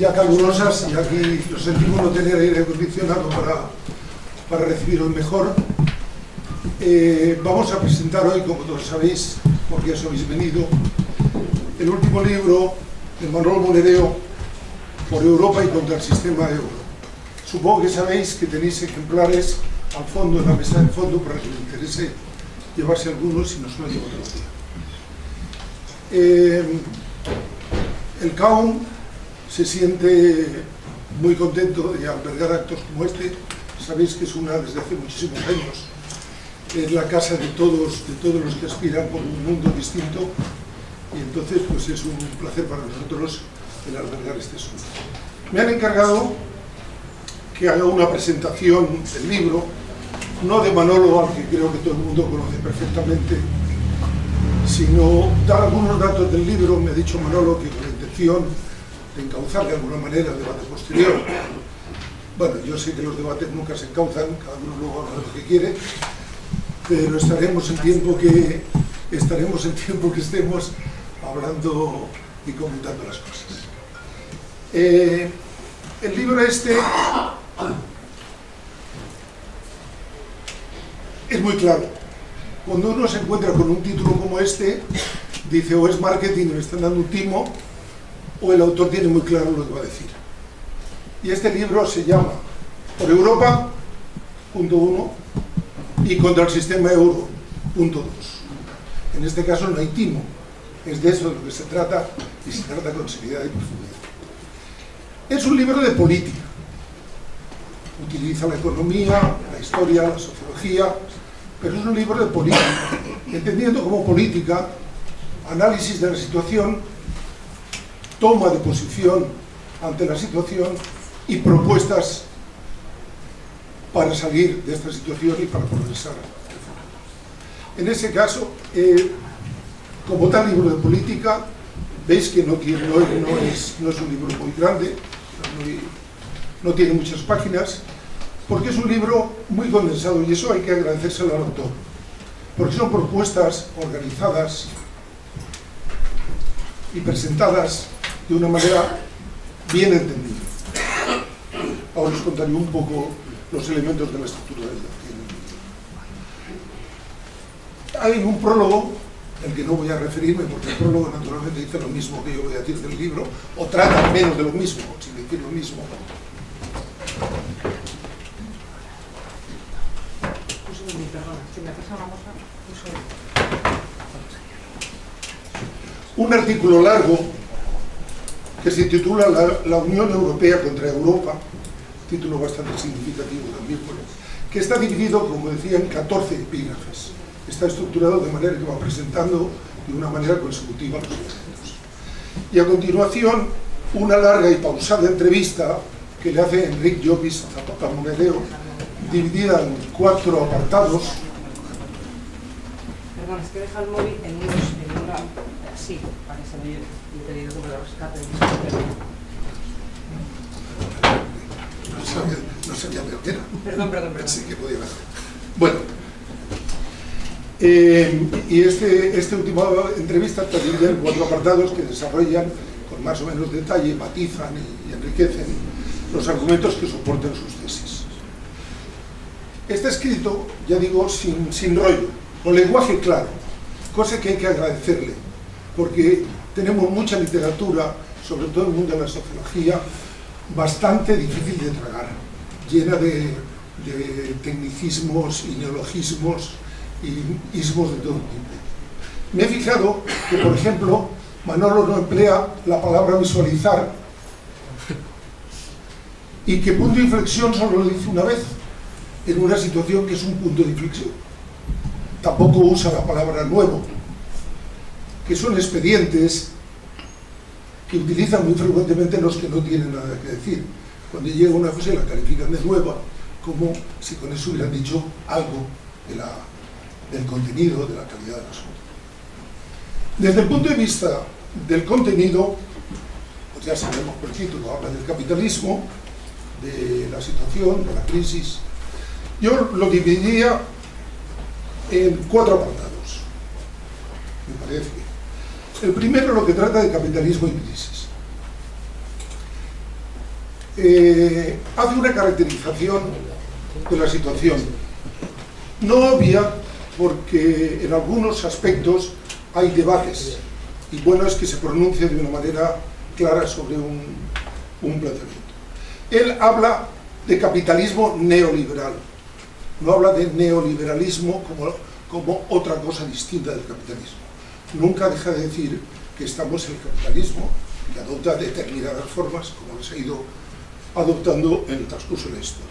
ya calurosas, y aquí lo sentimos no tener aire acondicionado para recibiros mejor. Vamos a presentar hoy, como todos sabéis, porque ya habéis venido, el último libro de Manolo Monereo, Por Europa y contra el sistema euro. Supongo que sabéis que tenéis ejemplares al fondo, en la mesa del fondo, para que os interese llevarse algunos, si no se lo llevo otro día. El CAUM se siente muy contento de albergar actos como este. Sabéis que es desde hace muchísimos años, es la casa de todos los que aspiran por un mundo distinto, y entonces pues es un placer para nosotros el albergar este asunto. Me han encargado que haga una presentación del libro, no de Manolo, al que creo que todo el mundo conoce perfectamente, sino dar algunos datos del libro. Me ha dicho Manolo que con la intención de encauzar de alguna manera el debate posterior. Bueno, yo sé que los debates nunca se encauzan, cada uno luego habla de lo que quiere, pero estaremos en tiempo que estemos hablando y comentando las cosas. El libro este es muy claro. Cuando uno se encuentra con un título como este, dice o es marketing o le están dando un timo, o el autor tiene muy claro lo que va a decir. Y este libro se llama Por Europa, punto 1, y contra el sistema euro, punto 2. En este caso no hay timo, es de eso de lo que se trata, y se trata con seriedad y profundidad. Es un libro de política. Utiliza la economía, la historia, la sociología, pero es un libro de política, entendiendo como política, análisis de la situación, toma de posición ante la situación y propuestas para salir de esta situación y para progresar. En ese caso, como tal libro de política, veis que no es un libro muy grande, no tiene muchas páginas, porque es un libro muy condensado, y eso hay que agradecérselo al autor, porque son propuestas organizadas y presentadas de una manera bien entendida. Ahora os contaré un poco los elementos de la estructura del libro. Hay un prólogo, del que no voy a referirme, porque el prólogo naturalmente dice lo mismo que yo voy a decir del libro, o trata menos de lo mismo, sin decir lo mismo. Un artículo largo que se titula La Unión Europea contra Europa, título bastante significativo también, que está dividido, como decía, en 14 epígrafes. Está estructurado de manera que va presentando de una manera consecutiva los elementos. Y a continuación, una larga y pausada entrevista que le hace Enric Llopis a Monereo, dividida en 4 apartados. Perdón, es que deja el móvil en una así, para que se me lleve. Y he pedido que me lo rescate. No sabía lo que era. Perdón. Pensé que podía ver. Bueno, y esta última entrevista está dividida en 4 apartados que desarrollan con más o menos detalle, matizan y enriquecen los argumentos que soportan sus tesis. Está escrito, ya digo, sin rollo, con lenguaje claro, cosa que hay que agradecerle, porque tenemos mucha literatura, sobre todo en el mundo de la sociología, bastante difícil de tragar, llena de tecnicismos y neologismos y ismos de todo tipo. Me he fijado que, por ejemplo, Manolo no emplea la palabra visualizar, y que punto de inflexión solo lo dice una vez, en una situación que es un punto de inflexión. Tampoco usa la palabra nuevo, que son expedientes que utilizan muy frecuentemente los que no tienen nada que decir. Cuando llega una cosa y la califican de nueva, como si con eso hubieran dicho algo del contenido, de la calidad del asunto. Desde el punto de vista del contenido, pues ya sabemos por el título, habla del capitalismo, de la situación, de la crisis. Yo lo dividiría en 4 apartados, me parece. El primero, lo que trata de capitalismo y crisis. hace una caracterización de la situación, no obvia, porque en algunos aspectos hay debates, y bueno es que se pronuncie de una manera clara sobre un planteamiento. Él habla de capitalismo neoliberal, no habla de neoliberalismo como otra cosa distinta del capitalismo. Nunca deja de decir que estamos en el capitalismo, que adopta determinadas formas, como les ha ido adoptando en el transcurso de la historia.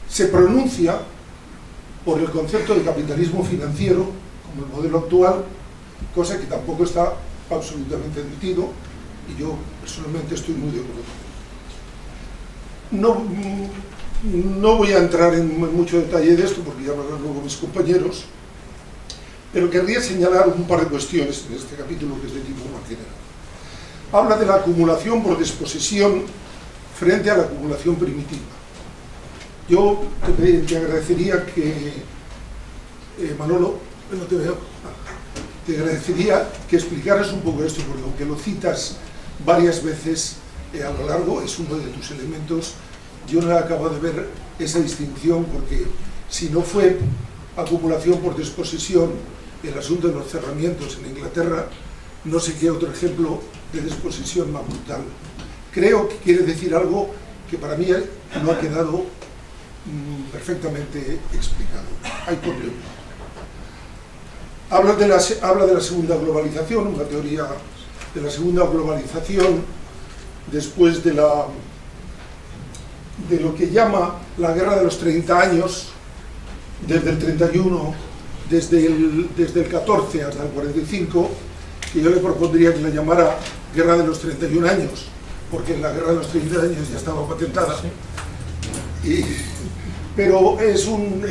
Se pronuncia por el concepto de capitalismo financiero como el modelo actual, cosa que tampoco está absolutamente admitido, y yo personalmente estoy muy de acuerdo con él. No voy a entrar en mucho detalle de esto porque ya hablarán luego mis compañeros, pero querría señalar un par de cuestiones en este capítulo que es de tipo más general. Habla de la acumulación por desposesión frente a la acumulación primitiva. Yo te agradecería que, Manolo, no te veo, te agradecería que explicaras un poco esto, porque aunque lo citas varias veces a lo largo, es uno de tus elementos. Yo no acabo de ver esa distinción, porque si no fue acumulación por desposesión el asunto de los cerramientos en Inglaterra, no sé qué otro ejemplo de desposesión más brutal. Creo que quiere decir algo que para mí no ha quedado perfectamente explicado. Hay problema. Habla de la segunda globalización, una teoría de la segunda globalización después de lo que llama la guerra de los 30 años, desde el 31, desde el 14 hasta el 45, que yo le propondría que la llamara guerra de los 31 años, porque la guerra de los 30 años ya estaba patentada. Pero es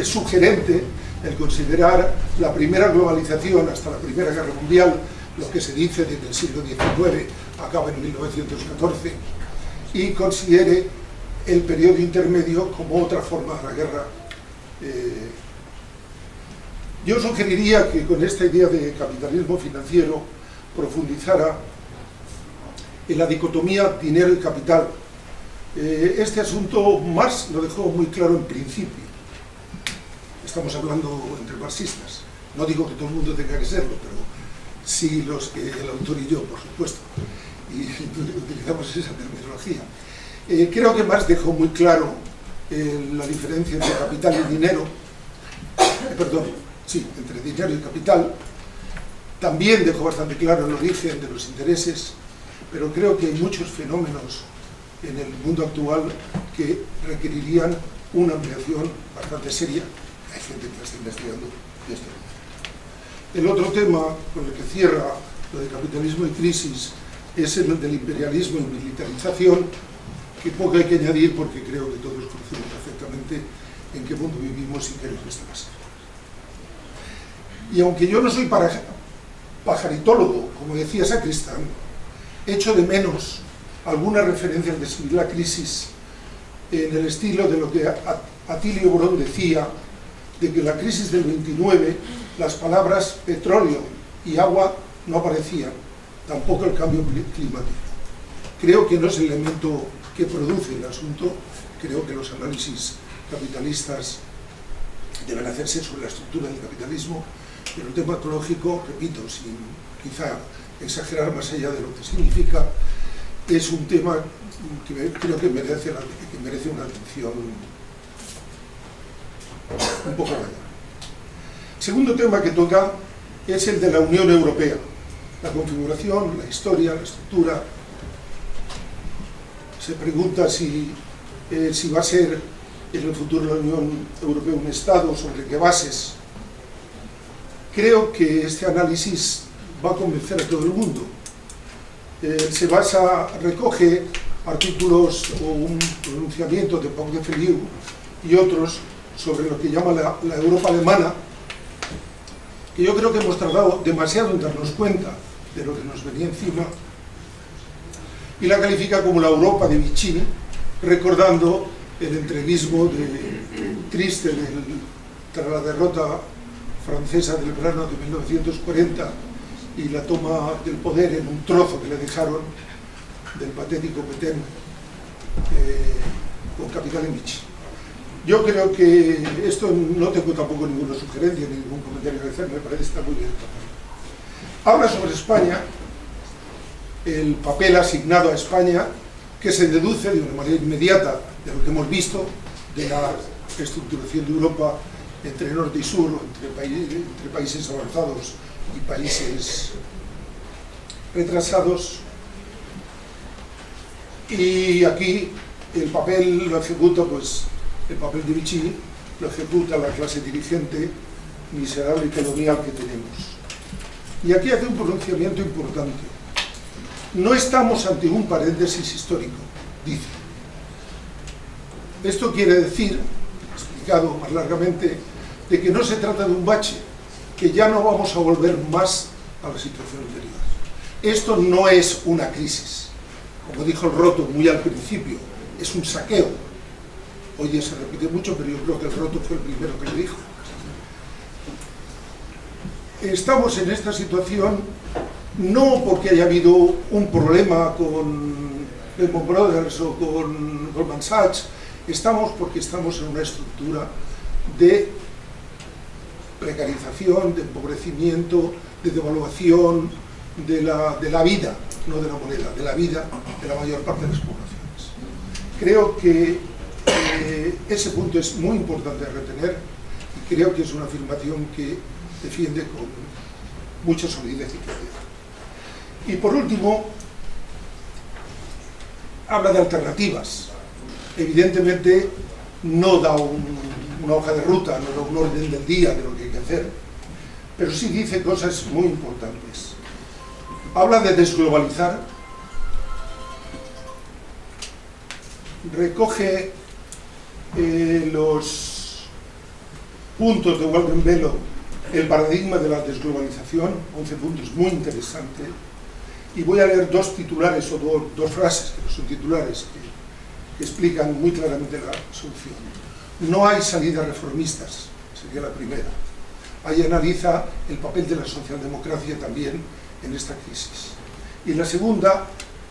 sugerente el considerar la primera globalización hasta la Primera Guerra Mundial, lo que se dice desde el siglo XIX, acaba en 1914, y considere el periodo intermedio como otra forma de la guerra. Yo sugeriría que con esta idea de capitalismo financiero profundizara en la dicotomía dinero y capital. Este asunto Marx lo dejó muy claro en principio. Estamos hablando entre marxistas. No digo que todo el mundo tenga que serlo, pero sí el autor y yo, por supuesto. Y utilizamos esa terminología. Creo que Marx dejó muy claro la diferencia entre capital y dinero. Entre dinero y capital. También dejó bastante claro el origen de los intereses, pero creo que hay muchos fenómenos en el mundo actual que requerirían una ampliación bastante seria. Hay gente que la está investigando esto. El otro tema con el que cierra lo de capitalismo y crisis es el del imperialismo y militarización, que poco hay que añadir porque creo que todos conocemos perfectamente en qué mundo vivimos y qué es lo que está pasando. Y aunque yo no soy pajaritólogo, como decía Sacristán, echo de menos algunas referencias de escribir la crisis en el estilo de lo que Atilio Borón decía, de que en la crisis del 29 las palabras petróleo y agua no aparecían, tampoco el cambio climático. Creo que no es el elemento que produce el asunto, creo que los análisis capitalistas deben hacerse sobre la estructura del capitalismo, pero el tema ecológico, repito, sin quizá exagerar más allá de lo que significa, es un tema que creo que merece una atención un poco mayor. Segundo tema que toca es el de la Unión Europea, la configuración, la historia, la estructura. Se pregunta si va a ser en el futuro la Unión Europea un Estado, sobre qué bases. Creo que este análisis va a convencer a todo el mundo. Recoge artículos o un pronunciamiento de Pau de Feliu y otros sobre lo que llama la Europa alemana, que yo creo que hemos tardado demasiado en darnos cuenta de lo que nos venía encima, y la califica como la Europa de Vichy, recordando el entreguismo triste tras la derrota francesa del verano de 1940, y la toma del poder en un trozo que le dejaron del patético Petén con Capital en Vichy. Yo creo que esto no tengo tampoco ninguna sugerencia ni ningún comentario que hacer, me parece que está muy bien. Habla sobre España, el papel asignado a España, que se deduce de una manera inmediata de lo que hemos visto, de la estructuración de Europa entre norte y sur, entre países avanzados y países retrasados. Y aquí el papel lo ejecuta, pues, el papel de Vichy lo ejecuta la clase dirigente miserable y colonial que tenemos. Y aquí hace un pronunciamiento importante. No estamos ante un paréntesis histórico, dice. Esto quiere decir, explicado más largamente, de que no se trata de un bache, que ya no vamos a volver más a la situación anterior. Esto no es una crisis, como dijo el Roto muy al principio, es un saqueo. Hoy día se repite mucho, pero yo creo que el Roto fue el primero que lo dijo. Estamos en esta situación no porque haya habido un problema con Lehman Brothers o con Goldman Sachs, estamos porque estamos en una estructura de precarización, de empobrecimiento, de devaluación de la vida, no de la moneda, de la vida de la mayor parte de las poblaciones. Creo que ese punto es muy importante de retener y creo que es una afirmación que defiende con mucha solidez y claridad. Y por último, habla de alternativas. Evidentemente no da una hoja de ruta, no da un orden del día de lo que hay que hacer, pero sí dice cosas muy importantes. Habla de desglobalizar, recoge los puntos de Walden Bello, el paradigma de la desglobalización, 11 puntos muy interesantes, y voy a leer dos titulares o dos frases, que no son titulares, que explican muy claramente la solución. No hay salidas reformistas, sería la primera. Ahí analiza el papel de la socialdemocracia también en esta crisis. Y la segunda,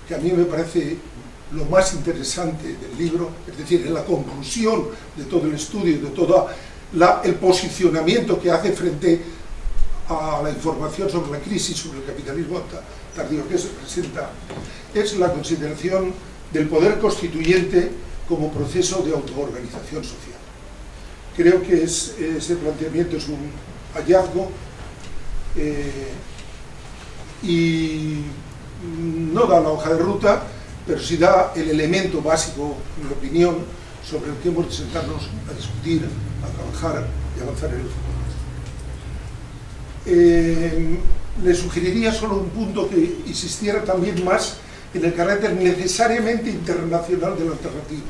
que a mí me parece lo más interesante del libro, es decir, en la conclusión de todo el estudio, de todo el posicionamiento que hace frente a la información sobre la crisis, sobre el capitalismo tardío que se presenta, es la consideración del poder constituyente como proceso de autoorganización social. Creo que ese planteamiento es un hallazgo y no da la hoja de ruta, pero sí da el elemento básico, en mi opinión, sobre el que hemos de sentarnos a discutir, a trabajar y avanzar en el futuro. Le sugeriría solo un punto que insistiera también más en el carácter necesariamente internacional de la alternativa,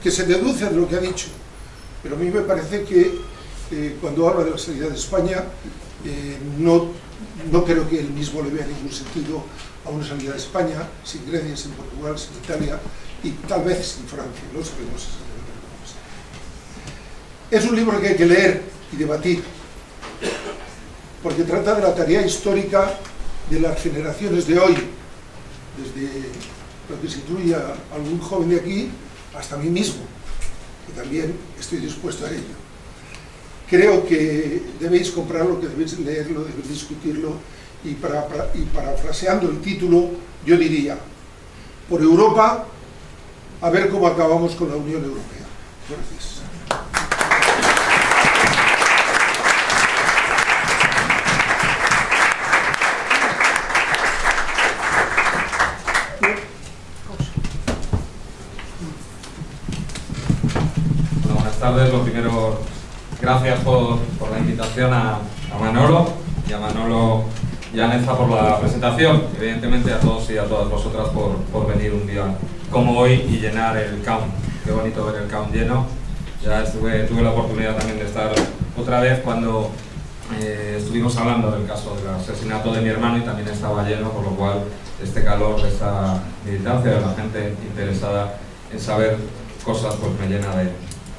que se deduce de lo que ha dicho, pero a mí me parece que cuando habla de la salida de España, no creo que él mismo le vea ningún sentido a una salida de España, sin Grecia, sin Portugal, sin Italia y tal vez sin Francia, no sabemos exactamente cómo es. Es un libro que hay que leer y debatir, porque trata de la tarea histórica de las generaciones de hoy, desde lo que se incluye a algún joven de aquí hasta mí mismo, que también estoy dispuesto a ello. Creo que debéis comprarlo, que debéis leerlo, debéis discutirlo, y parafraseando el título, yo diría, por Europa, a ver cómo acabamos con la Unión Europea. Gracias. Buenas tardes. Lo primero, gracias por la invitación a Manolo y a Manolo Llaneza por la presentación. Evidentemente a todos y a todas vosotras por venir un día como hoy y llenar el CAUM. Qué bonito ver el CAUM lleno. Ya tuve la oportunidad también de estar otra vez cuando estuvimos hablando del caso del asesinato de mi hermano y también estaba lleno, por lo cual este calor, esta militancia de la gente interesada en saber cosas, pues me llena de,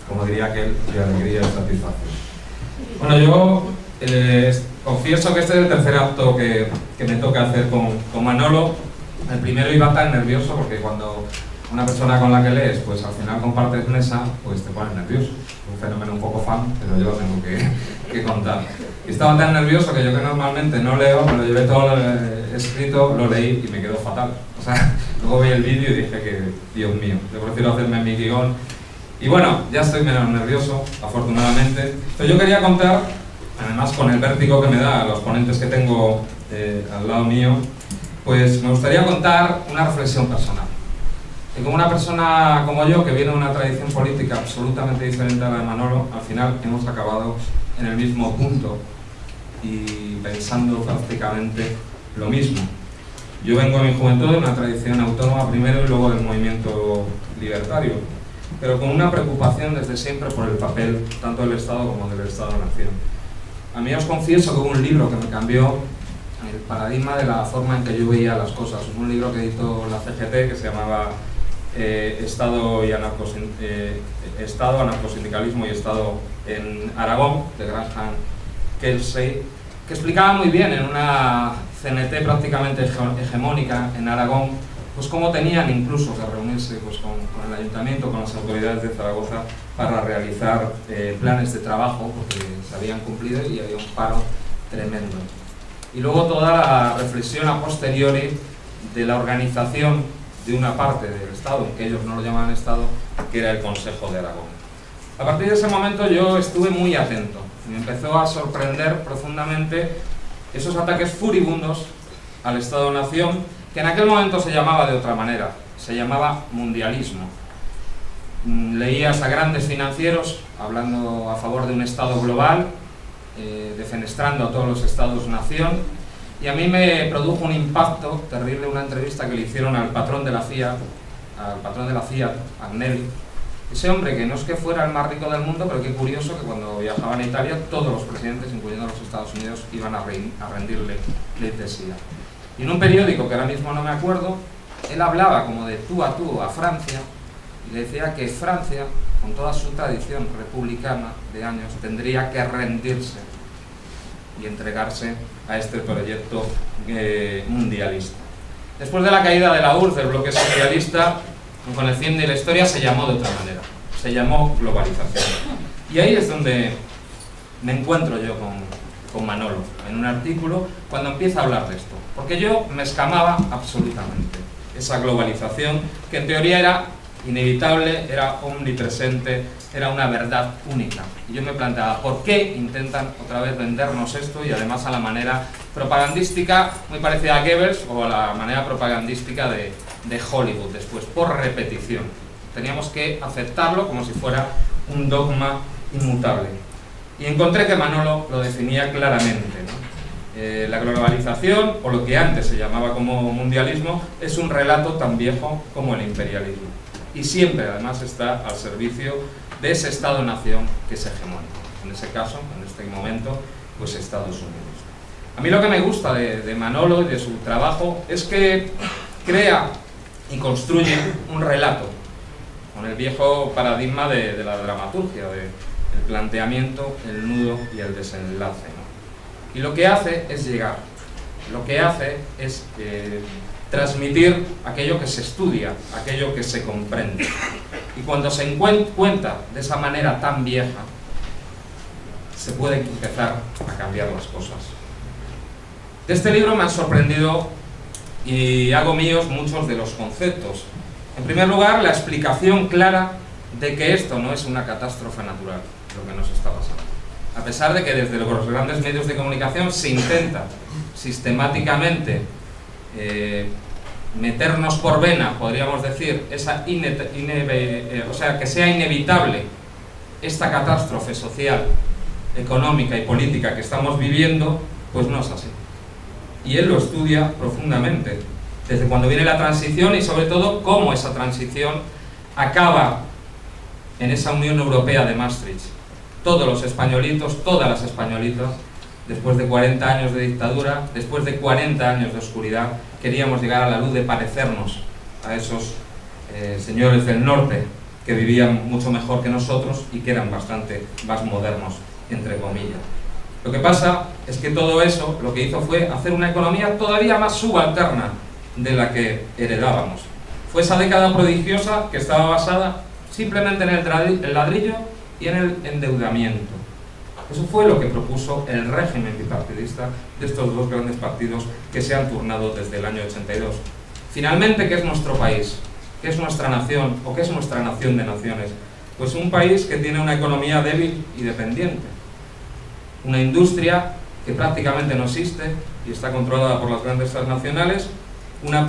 como diría aquel, de alegría y satisfacción. Bueno, yo confieso que este es el tercer acto que me toca hacer con Manolo. El primero iba tan nervioso porque cuando una persona con la que lees, pues al final compartes mesa, pues te pones nervioso. Un fenómeno un poco fan, pero yo lo tengo que contar. Y estaba tan nervioso que yo, que normalmente no leo, me lo llevé todo escrito, lo leí y me quedó fatal. O sea, luego vi el vídeo y dije que, Dios mío, yo prefiero hacerme mi guión. Y bueno, ya estoy menos nervioso, afortunadamente. Pero yo quería contar, además con el vértigo que me da a los ponentes que tengo al lado mío, pues me gustaría contar una reflexión personal. Y como una persona como yo, que viene de una tradición política absolutamente diferente a la de Manolo, al final hemos acabado en el mismo punto y pensando prácticamente lo mismo. Yo vengo en mi juventud de una tradición autónoma primero y luego del movimiento libertario, pero con una preocupación desde siempre por el papel tanto del Estado como del Estado-Nación. A mí os confieso que hubo un libro que me cambió el paradigma de la forma en que yo veía las cosas. Un libro que editó la CGT que se llamaba Estado, Anarcosindicalismo y Estado en Aragón, de Graham Kelsey, que explicaba muy bien en una CNT prácticamente hegemónica en Aragón, pues cómo tenían incluso que reunirse pues, con el ayuntamiento, con las autoridades de Zaragoza para realizar planes de trabajo, porque se habían cumplido y había un paro tremendo. Y luego toda la reflexión a posteriori de la organización de una parte del Estado, que ellos no lo llamaban Estado, que era el Consejo de Aragón. A partir de ese momento yo estuve muy atento. Me empezó a sorprender profundamente esos ataques furibundos al Estado-Nación, que en aquel momento se llamaba de otra manera, se llamaba mundialismo. Leías a grandes financieros hablando a favor de un Estado global, defenestrando a todos los Estados-Nación, y a mí me produjo un impacto terrible una entrevista que le hicieron al patrón de la Fiat, Agnelli. Ese hombre que no es que fuera el más rico del mundo, pero qué curioso que cuando viajaban a Italia todos los presidentes, incluyendo los Estados Unidos, iban a rendirle pleitesía. Y en un periódico, que ahora mismo no me acuerdo, él hablaba como de tú a Francia, y le decía que Francia, con toda su tradición republicana de años, tendría que rendirse y entregarse a este proyecto mundialista. Después de la caída de la URSS, del bloque socialista, con el fin de la historia se llamó de otra manera, se llamó globalización. Y ahí es donde me encuentro yo con Manolo, en un artículo, cuando empieza a hablar de esto. Porque yo me escamaba absolutamente esa globalización, que en teoría era inevitable, era omnipresente, era una verdad única. Y yo me planteaba, ¿por qué intentan otra vez vendernos esto y además a la manera propagandística muy parecida a Goebbels o a la manera propagandística de Hollywood después, por repetición? Teníamos que aceptarlo como si fuera un dogma inmutable. Y encontré que Manolo lo definía claramente, ¿no? La globalización, o lo que antes se llamaba como mundialismo, es un relato tan viejo como el imperialismo. Y siempre, además, está al servicio de ese Estado-Nación que es hegemónico. En ese caso, en este momento, pues Estados Unidos. A mí lo que me gusta de Manolo y de su trabajo es que crea y construye un relato con el viejo paradigma de la dramaturgia, del planteamiento, el nudo y el desenlace, ¿no? Y lo que hace es llegar, lo que hace es transmitir aquello que se estudia, aquello que se comprende. Y cuando se cuenta de esa manera tan vieja, se pueden empezar a cambiar las cosas. De este libro me han sorprendido y hago míos muchos de los conceptos. En primer lugar, la explicación clara de que esto no es una catástrofe natural, lo que nos está pasando. A pesar de que desde los grandes medios de comunicación se intenta sistemáticamente meternos por vena, podríamos decir, que sea inevitable esta catástrofe social, económica y política que estamos viviendo, pues no es así. Y él lo estudia profundamente, desde cuando viene la transición y sobre todo cómo esa transición acaba en esa Unión Europea de Maastricht. Todos los españolitos, todas las españolitas, después de 40 años de dictadura, después de 40 años de oscuridad, queríamos llegar a la luz de parecernos a esos señores del norte que vivían mucho mejor que nosotros y que eran bastante más modernos, entre comillas. Lo que pasa es que todo eso lo que hizo fue hacer una economía todavía más subalterna de la que heredábamos. Fue esa década prodigiosa que estaba basada simplemente en el ladrillo y en el endeudamiento. Eso fue lo que propuso el régimen bipartidista de estos dos grandes partidos que se han turnado desde el año 82. Finalmente, ¿qué es nuestro país? ¿Qué es nuestra nación? ¿O qué es nuestra nación de naciones? Pues un país que tiene una economía débil y dependiente. Una industria que prácticamente no existe y está controlada por las grandes transnacionales. Una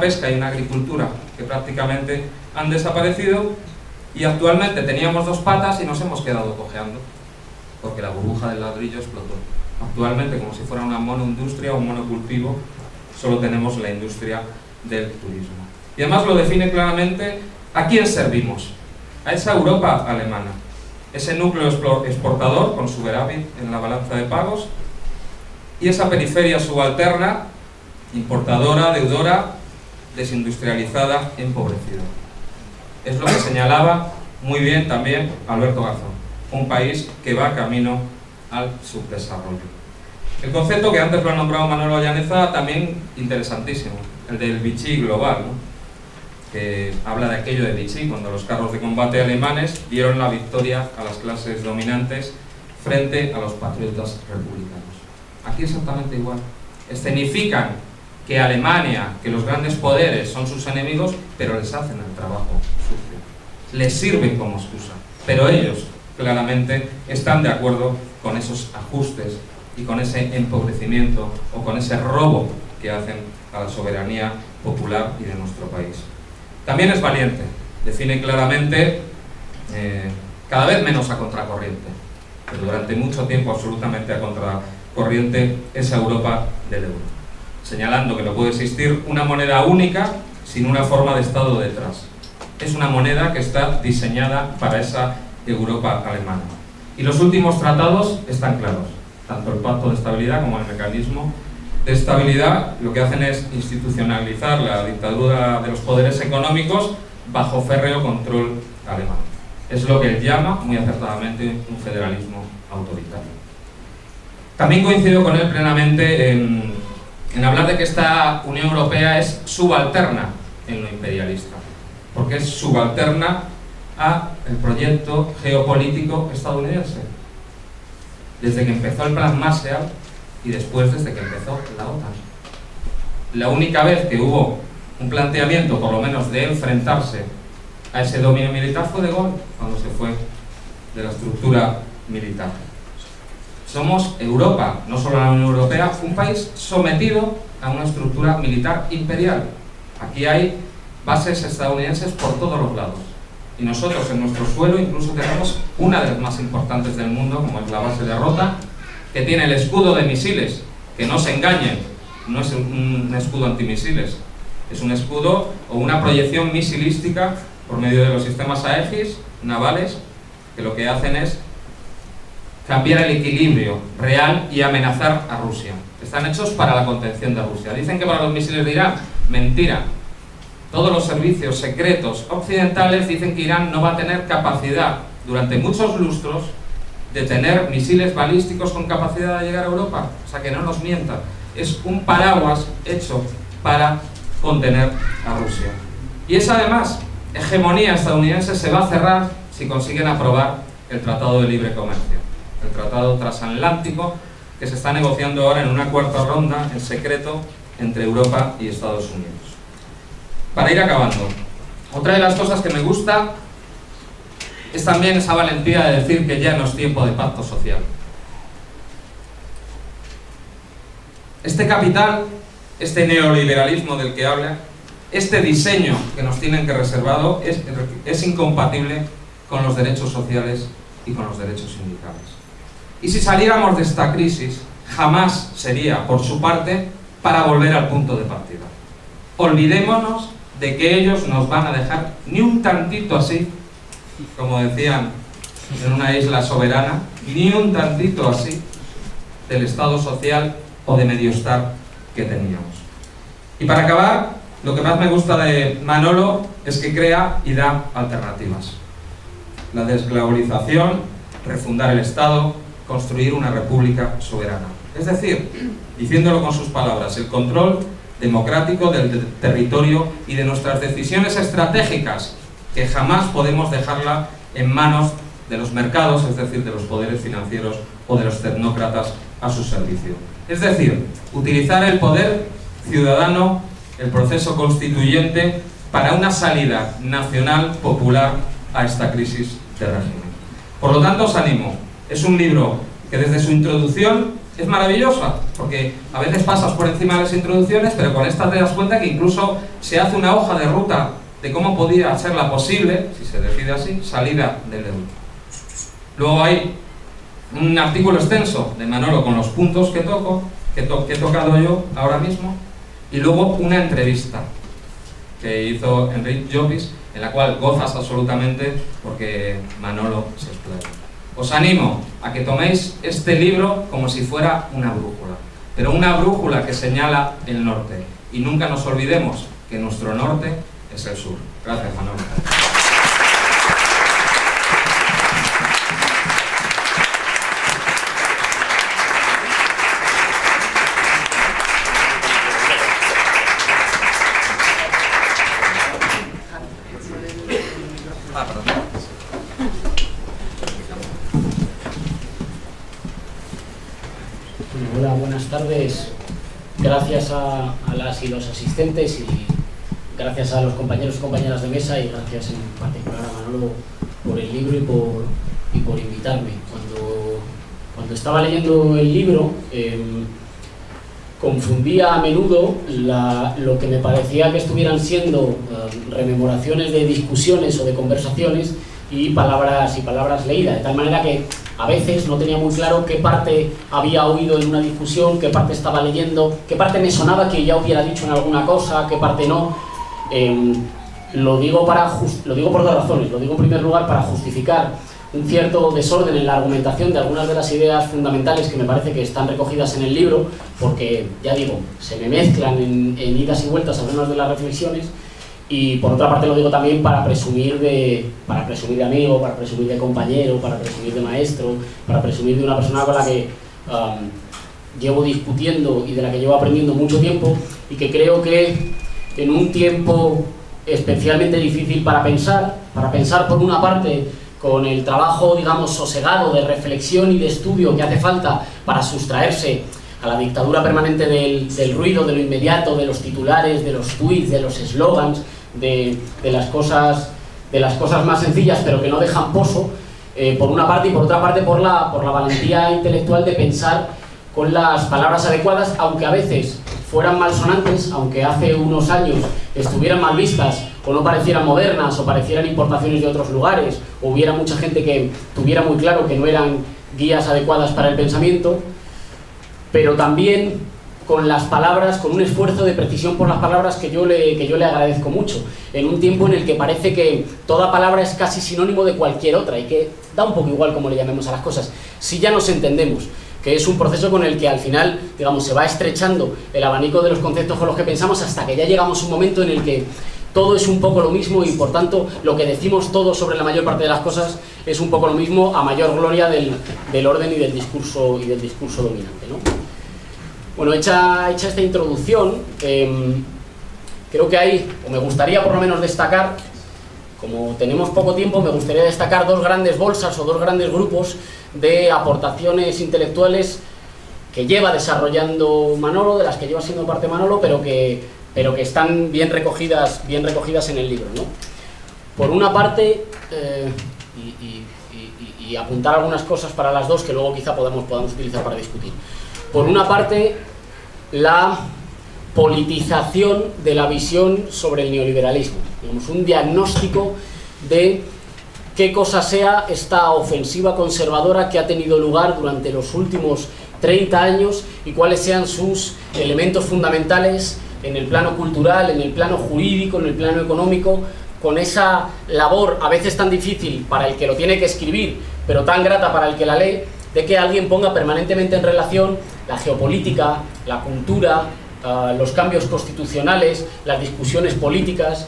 pesca y una agricultura que prácticamente han desaparecido. Y actualmente teníamos dos patas y nos hemos quedado cojeando, porque la burbuja del ladrillo explotó. Actualmente, como si fuera una monoindustria o un monocultivo, solo tenemos la industria del turismo. Y además lo define claramente a quién servimos, a esa Europa alemana, ese núcleo exportador con superávit en la balanza de pagos, y esa periferia subalterna, importadora, deudora, desindustrializada, empobrecida. Es lo que señalaba muy bien también Alberto Garzón, un país que va camino al subdesarrollo. El concepto que antes lo ha nombrado Manolo Llaneza también interesantísimo, el del Vichy global, ¿no? Que habla de aquello de Vichy, cuando los carros de combate alemanes dieron la victoria a las clases dominantes frente a los patriotas republicanos. Aquí exactamente igual. Escenifican que Alemania, que los grandes poderes son sus enemigos, pero les hacen el trabajo sucio. Les sirven como excusa. Pero ellos claramente están de acuerdo con esos ajustes y con ese empobrecimiento o con ese robo que hacen a la soberanía popular y de nuestro país. También es valiente. Define claramente cada vez menos a contracorriente, pero durante mucho tiempo absolutamente a contracorriente esa Europa del euro, señalando que no puede existir una moneda única sin una forma de Estado detrás. Es una moneda que está diseñada para esa Europa alemana. Y los últimos tratados están claros, tanto el Pacto de Estabilidad como el Mecanismo de Estabilidad lo que hacen es institucionalizar la dictadura de los poderes económicos bajo férreo control alemán. Es lo que él llama, muy acertadamente, un federalismo autoritario. También coincido con él plenamente en hablar de que esta Unión Europea es subalterna en lo imperialista, porque es subalterna al proyecto geopolítico estadounidense. Desde que empezó el Plan Marshall y después desde que empezó la OTAN. La única vez que hubo un planteamiento, por lo menos, de enfrentarse a ese dominio militar fue de Gaulle, cuando se fue de la estructura militar. Somos Europa, no solo la Unión Europea, un país sometido a una estructura militar imperial. Aquí hay bases estadounidenses por todos los lados. Y nosotros en nuestro suelo incluso tenemos una de las más importantes del mundo, como es la base de Rota, que tiene el escudo de misiles, que no se engañen, no es un escudo antimisiles, es un escudo o una proyección misilística por medio de los sistemas Aegis navales, que lo que hacen es cambiar el equilibrio real y amenazar a Rusia. Están hechos para la contención de Rusia. Dicen que para los misiles de Irán, mentira. Todos los servicios secretos occidentales dicen que Irán no va a tener capacidad durante muchos lustros de tener misiles balísticos con capacidad de llegar a Europa. O sea, que no nos mientan. Es un paraguas hecho para contener a Rusia. Y esa, además, hegemonía estadounidense se va a cerrar si consiguen aprobar el Tratado de Libre Comercio, el Tratado Transatlántico, que se está negociando ahora en una cuarta ronda en secreto entre Europa y Estados Unidos. Para ir acabando, otra de las cosas que me gusta es también esa valentía de decir que ya no es tiempo de pacto social. Este capital, este neoliberalismo del que habla, este diseño que nos tienen que reservado es incompatible con los derechos sociales y con los derechos sindicales. Y si saliéramos de esta crisis, jamás sería, por su parte, para volver al punto de partida. Olvidémonos de que ellos nos van a dejar ni un tantito así, como decían en una isla soberana, ni un tantito así del Estado social o de mediostar que teníamos. Y para acabar, lo que más me gusta de Manolo es que crea y da alternativas. La desglobalización, refundar el Estado, construir una república soberana. Es decir, diciéndolo con sus palabras, el control democrático del territorio y de nuestras decisiones estratégicas, que jamás podemos dejarla en manos de los mercados, es decir, de los poderes financieros o de los tecnócratas a su servicio. Es decir, utilizar el poder ciudadano, el proceso constituyente, para una salida nacional popular a esta crisis de régimen. Por lo tanto, os animo. Es un libro que desde su introducción es maravillosa, porque a veces pasas por encima de las introducciones, pero con esta te das cuenta que incluso se hace una hoja de ruta de cómo podría ser la posible, si se decide así, salida del euro. Luego hay un artículo extenso de Manolo con los puntos que he tocado yo ahora mismo, y luego una entrevista que hizo Enric Llopis, en la cual gozas absolutamente porque Manolo se explaya. Os animo a que toméis este libro como si fuera una brújula, pero una brújula que señala el norte, y nunca nos olvidemos que nuestro norte es el sur. Gracias, Manolo. Hola, buenas tardes. Gracias a las y los asistentes, y gracias a los compañeros y compañeras de mesa, y gracias en particular a Manolo por el libro y por invitarme. Cuando estaba leyendo el libro, confundía a menudo lo que me parecía que estuvieran siendo rememoraciones de discusiones o de conversaciones y palabras leídas, de tal manera que a veces no tenía muy claro qué parte había oído en una discusión, qué parte estaba leyendo, qué parte me sonaba que ya hubiera dicho en alguna cosa, qué parte no. Lo digo por dos razones. Lo digo en primer lugar para justificar un cierto desorden en la argumentación de algunas de las ideas fundamentales que me parece que están recogidas en el libro, porque, ya digo, se me mezclan en idas y vueltas algunas de las reflexiones. Y por otra parte lo digo también para presumir de amigo, para presumir de compañero, para presumir de maestro, para presumir de una persona con la que llevo discutiendo y de la que llevo aprendiendo mucho tiempo, y que creo que en un tiempo especialmente difícil para pensar por una parte con el trabajo, digamos, sosegado de reflexión y de estudio que hace falta para sustraerse a la dictadura permanente del ruido, de lo inmediato, de los titulares, de los tweets, de los eslogans, de las cosas más sencillas pero que no dejan pozo, por una parte, y por otra parte por la valentía intelectual de pensar con las palabras adecuadas, aunque a veces fueran malsonantes, aunque hace unos años estuvieran mal vistas o no parecieran modernas o parecieran importaciones de otros lugares, o hubiera mucha gente que tuviera muy claro que no eran guías adecuadas para el pensamiento, pero también con las palabras, con un esfuerzo de precisión por las palabras que yo le agradezco mucho, en un tiempo en el que parece que toda palabra es casi sinónimo de cualquier otra y que da un poco igual cómo le llamemos a las cosas, si ya nos entendemos, que es un proceso con el que al final, digamos, se va estrechando el abanico de los conceptos con los que pensamos hasta que ya llegamos a un momento en el que todo es un poco lo mismo, y por tanto lo que decimos todos sobre la mayor parte de las cosas es un poco lo mismo, a mayor gloria del orden y del discurso dominante, ¿no? Bueno, hecha esta introducción, creo que hay, o me gustaría por lo menos destacar, como tenemos poco tiempo, me gustaría destacar dos grandes bolsas o dos grandes grupos de aportaciones intelectuales que lleva desarrollando Manolo, de las que lleva siendo parte Manolo, pero que están bien recogidas en el libro, ¿no? Por una parte, y apuntar algunas cosas para las dos que luego quizá podamos utilizar para discutir. Por una parte, la politización de la visión sobre el neoliberalismo, digamos, un diagnóstico de qué cosa sea esta ofensiva conservadora que ha tenido lugar durante los últimos 30 años y cuáles sean sus elementos fundamentales en el plano cultural, en el plano jurídico, en el plano económico, con esa labor a veces tan difícil para el que lo tiene que escribir, pero tan grata para el que la lee, de que alguien ponga permanentemente en relación la geopolítica, la cultura, los cambios constitucionales, las discusiones políticas,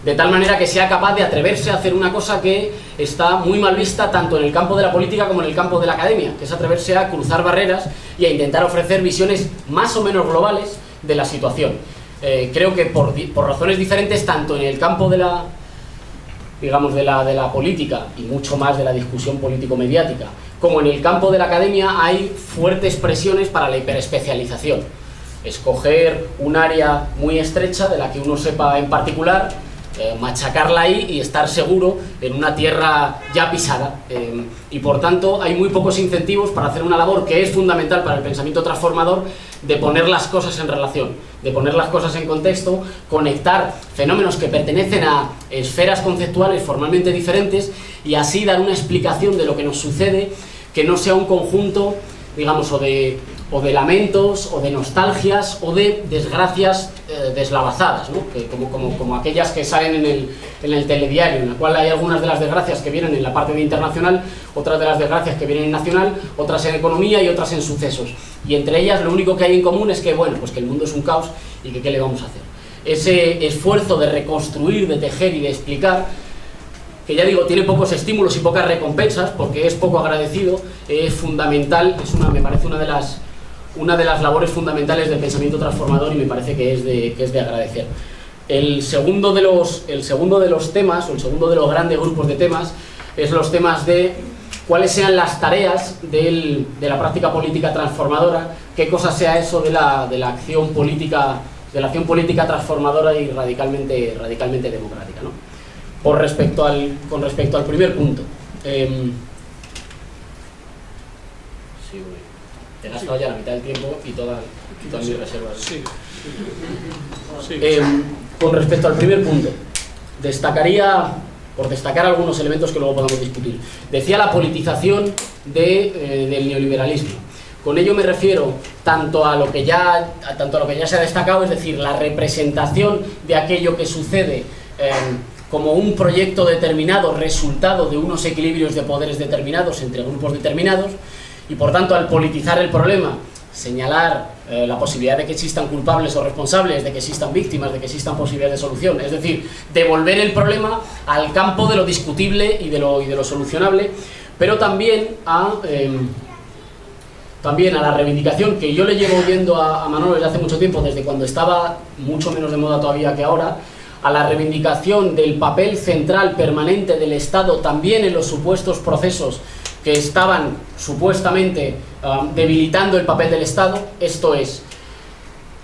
de tal manera que sea capaz de atreverse a hacer una cosa que está muy mal vista tanto en el campo de la política como en el campo de la academia, que es atreverse a cruzar barreras y a intentar ofrecer visiones más o menos globales de la situación. Creo que por razones diferentes, tanto en el campo de la, digamos, de la política y mucho más de la discusión político-mediática, como en el campo de la academia, hay fuertes presiones para la hiperespecialización. Escoger un área muy estrecha de la que uno sepa en particular, machacarla ahí y estar seguro en una tierra ya pisada. Y por tanto hay muy pocos incentivos para hacer una labor que es fundamental para el pensamiento transformador, de poner las cosas en relación, de poner las cosas en contexto, conectar fenómenos que pertenecen a esferas conceptuales formalmente diferentes y así dar una explicación de lo que nos sucede, que no sea un conjunto, digamos, o de lamentos, o de nostalgias, o de desgracias deslavazadas, ¿no? Que como aquellas que salen en el telediario, en la cual hay algunas de las desgracias que vienen en la parte de internacional, otras de las desgracias que vienen en nacional, otras en economía y otras en sucesos. Y entre ellas lo único que hay en común es que, bueno, pues que el mundo es un caos y que qué le vamos a hacer. Ese esfuerzo de reconstruir, de tejer y de explicar, que ya digo, tiene pocos estímulos y pocas recompensas, porque es poco agradecido, es fundamental, me parece una de las labores fundamentales del pensamiento transformador y me parece que es de agradecer. El segundo de los temas, o el segundo de los grandes grupos de temas, es los temas de cuáles sean las tareas de la práctica política transformadora, qué cosa sea eso de la acción política transformadora y radicalmente democrática, ¿no? Con respecto al primer punto. Te he gastado ya la mitad del tiempo y todas mis reservas. Sí. Con respecto al primer punto, por destacar algunos elementos que luego podamos discutir. Decía la politización del neoliberalismo. Con ello me refiero tanto a lo que ya se ha destacado, es decir, la representación de aquello que sucede como un proyecto determinado, resultado de unos equilibrios de poderes determinados entre grupos determinados, y por tanto al politizar el problema, señalar la posibilidad de que existan culpables o responsables, de que existan víctimas, de que existan posibilidades de solución, es decir, devolver el problema al campo de lo discutible y de lo solucionable, pero también a la reivindicación que yo le llevo oyendo a Manolo desde hace mucho tiempo, desde cuando estaba mucho menos de moda todavía que ahora, a la reivindicación del papel central permanente del Estado también en los supuestos procesos que estaban supuestamente debilitando el papel del Estado. Esto es,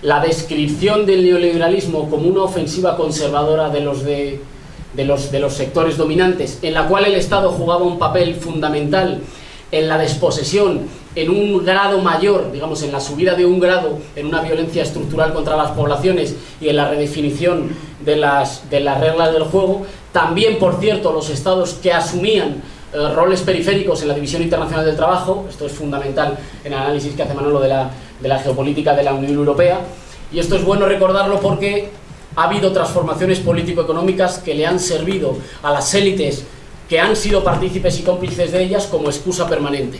la descripción del neoliberalismo como una ofensiva conservadora de los sectores dominantes, en la cual el Estado jugaba un papel fundamental en la desposesión, en un grado mayor, digamos, en la subida de un grado, en una violencia estructural contra las poblaciones y en la redefinición de las reglas del juego. También, por cierto, los estados que asumían roles periféricos en la división internacional del trabajo. Esto es fundamental en el análisis que hace Manolo de la geopolítica de la Unión Europea, y esto es bueno recordarlo porque ha habido transformaciones político-económicas que le han servido a las élites que han sido partícipes y cómplices de ellas como excusa permanente.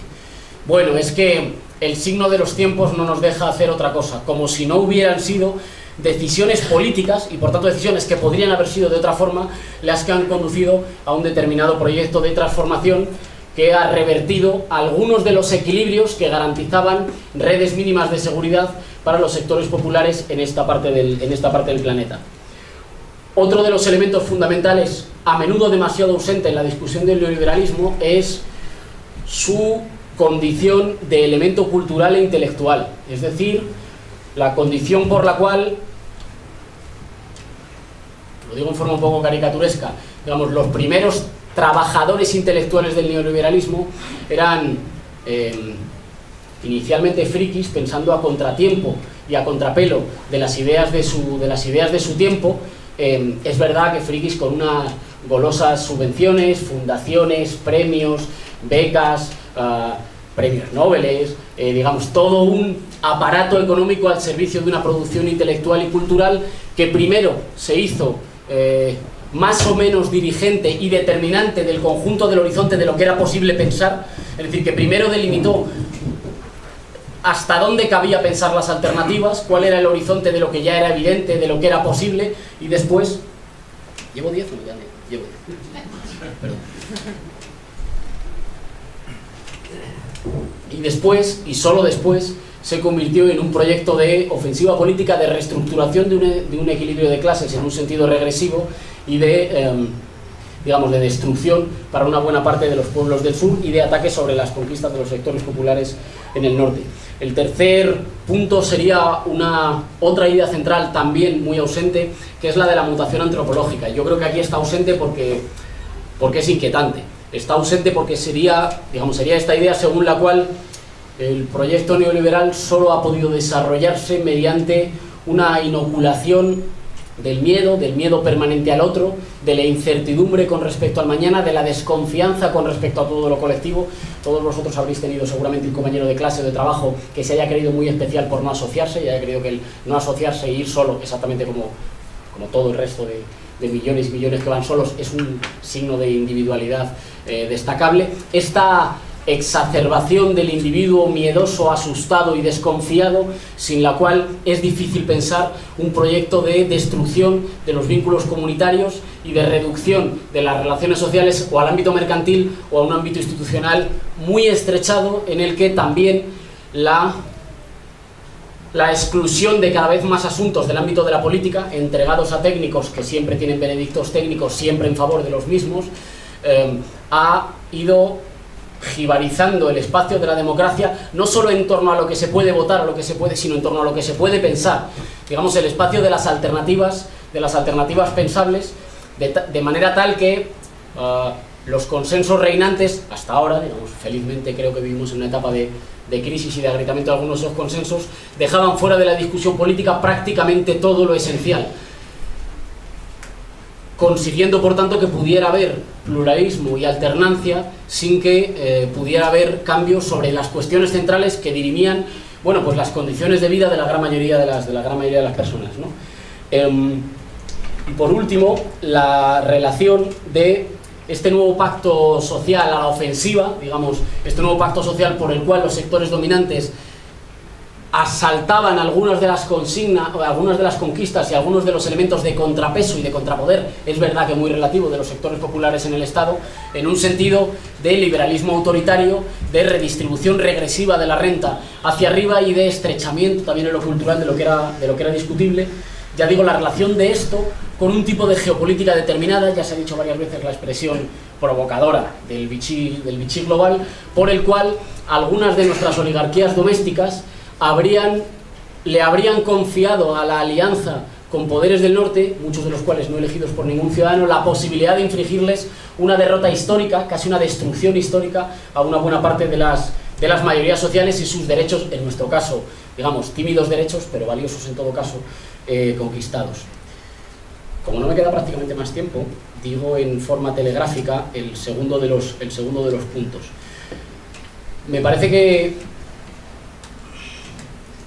Bueno, es que el signo de los tiempos no nos deja hacer otra cosa, como si no hubieran sido decisiones políticas, y por tanto decisiones que podrían haber sido de otra forma, las que han conducido a un determinado proyecto de transformación que ha revertido algunos de los equilibrios que garantizaban redes mínimas de seguridad para los sectores populares en esta parte del planeta. Otro de los elementos fundamentales, a menudo demasiado ausente en la discusión del neoliberalismo, es su condición de elemento cultural e intelectual, es decir, la condición por la cual, lo digo en forma un poco caricaturesca, digamos, los primeros trabajadores intelectuales del neoliberalismo eran inicialmente frikis, pensando a contratiempo y a contrapelo de las ideas de su tiempo. Es verdad que frikis con unas golosas subvenciones, fundaciones, premios, becas, premios Nobel, digamos, todo un aparato económico al servicio de una producción intelectual y cultural que primero se hizo más o menos dirigente y determinante del conjunto del horizonte de lo que era posible pensar, es decir, que primero delimitó hasta dónde cabía pensar las alternativas, cuál era el horizonte de lo que ya era evidente, de lo que era posible, y después, ¿Llevo 10 o me quedan 10? Llevo 10. Perdón. Y después, y solo después, se convirtió en un proyecto de ofensiva política de reestructuración de un equilibrio de clases en un sentido regresivo y de, digamos, de destrucción para una buena parte de los pueblos del sur y de ataque sobre las conquistas de los sectores populares en el norte. El tercer punto sería otra idea central también muy ausente, que es la de la mutación antropológica. Yo creo que aquí está ausente porque es inquietante. Está ausente porque sería esta idea según la cual el proyecto neoliberal solo ha podido desarrollarse mediante una inoculación del miedo permanente al otro, de la incertidumbre con respecto al mañana, de la desconfianza con respecto a todo lo colectivo. Todos vosotros habréis tenido seguramente un compañero de clase o de trabajo que se haya creído muy especial por no asociarse, y haya creído que el no asociarse e ir solo, exactamente como todo el resto de millones y millones que van solos, es un signo de individualidad destacable. Esta exacerbación del individuo miedoso, asustado y desconfiado, sin la cual es difícil pensar un proyecto de destrucción de los vínculos comunitarios y de reducción de las relaciones sociales o al ámbito mercantil o a un ámbito institucional muy estrechado, en el que también la exclusión de cada vez más asuntos del ámbito de la política, entregados a técnicos que siempre tienen veredictos técnicos, siempre en favor de los mismos, ha ido jibarizando el espacio de la democracia, no solo en torno a lo que se puede votar, sino en torno a lo que se puede pensar. Digamos, el espacio de las alternativas pensables, de manera tal que los consensos reinantes, hasta ahora, digamos, felizmente creo que vivimos en una etapa de crisis y de agrietamiento de algunos de esos consensos, dejaban fuera de la discusión política prácticamente todo lo esencial, consiguiendo por tanto que pudiera haber pluralismo y alternancia sin que pudiera haber cambios sobre las cuestiones centrales que dirimían, bueno, pues las condiciones de vida de la gran mayoría de las personas, ¿no? Y por último, la relación de este nuevo pacto social a la ofensiva, digamos, este nuevo pacto social por el cual los sectores dominantes asaltaban algunas de las consignas, algunas de las conquistas y algunos de los elementos de contrapeso y de contrapoder, es verdad que muy relativo, de los sectores populares en el Estado, en un sentido de liberalismo autoritario, de redistribución regresiva de la renta hacia arriba y de estrechamiento también en lo cultural de lo que era discutible. Ya digo, la relación de esto con un tipo de geopolítica determinada, ya se ha dicho varias veces la expresión provocadora del Vichy global, por el cual algunas de nuestras oligarquías domésticas le habrían confiado a la alianza con poderes del norte, muchos de los cuales no elegidos por ningún ciudadano, la posibilidad de infligirles una derrota histórica, casi una destrucción histórica a una buena parte de las mayorías sociales y sus derechos, en nuestro caso, digamos, tímidos derechos, pero valiosos en todo caso, conquistados. Como no me queda prácticamente más tiempo, digo en forma telegráfica el segundo de los puntos. Me parece que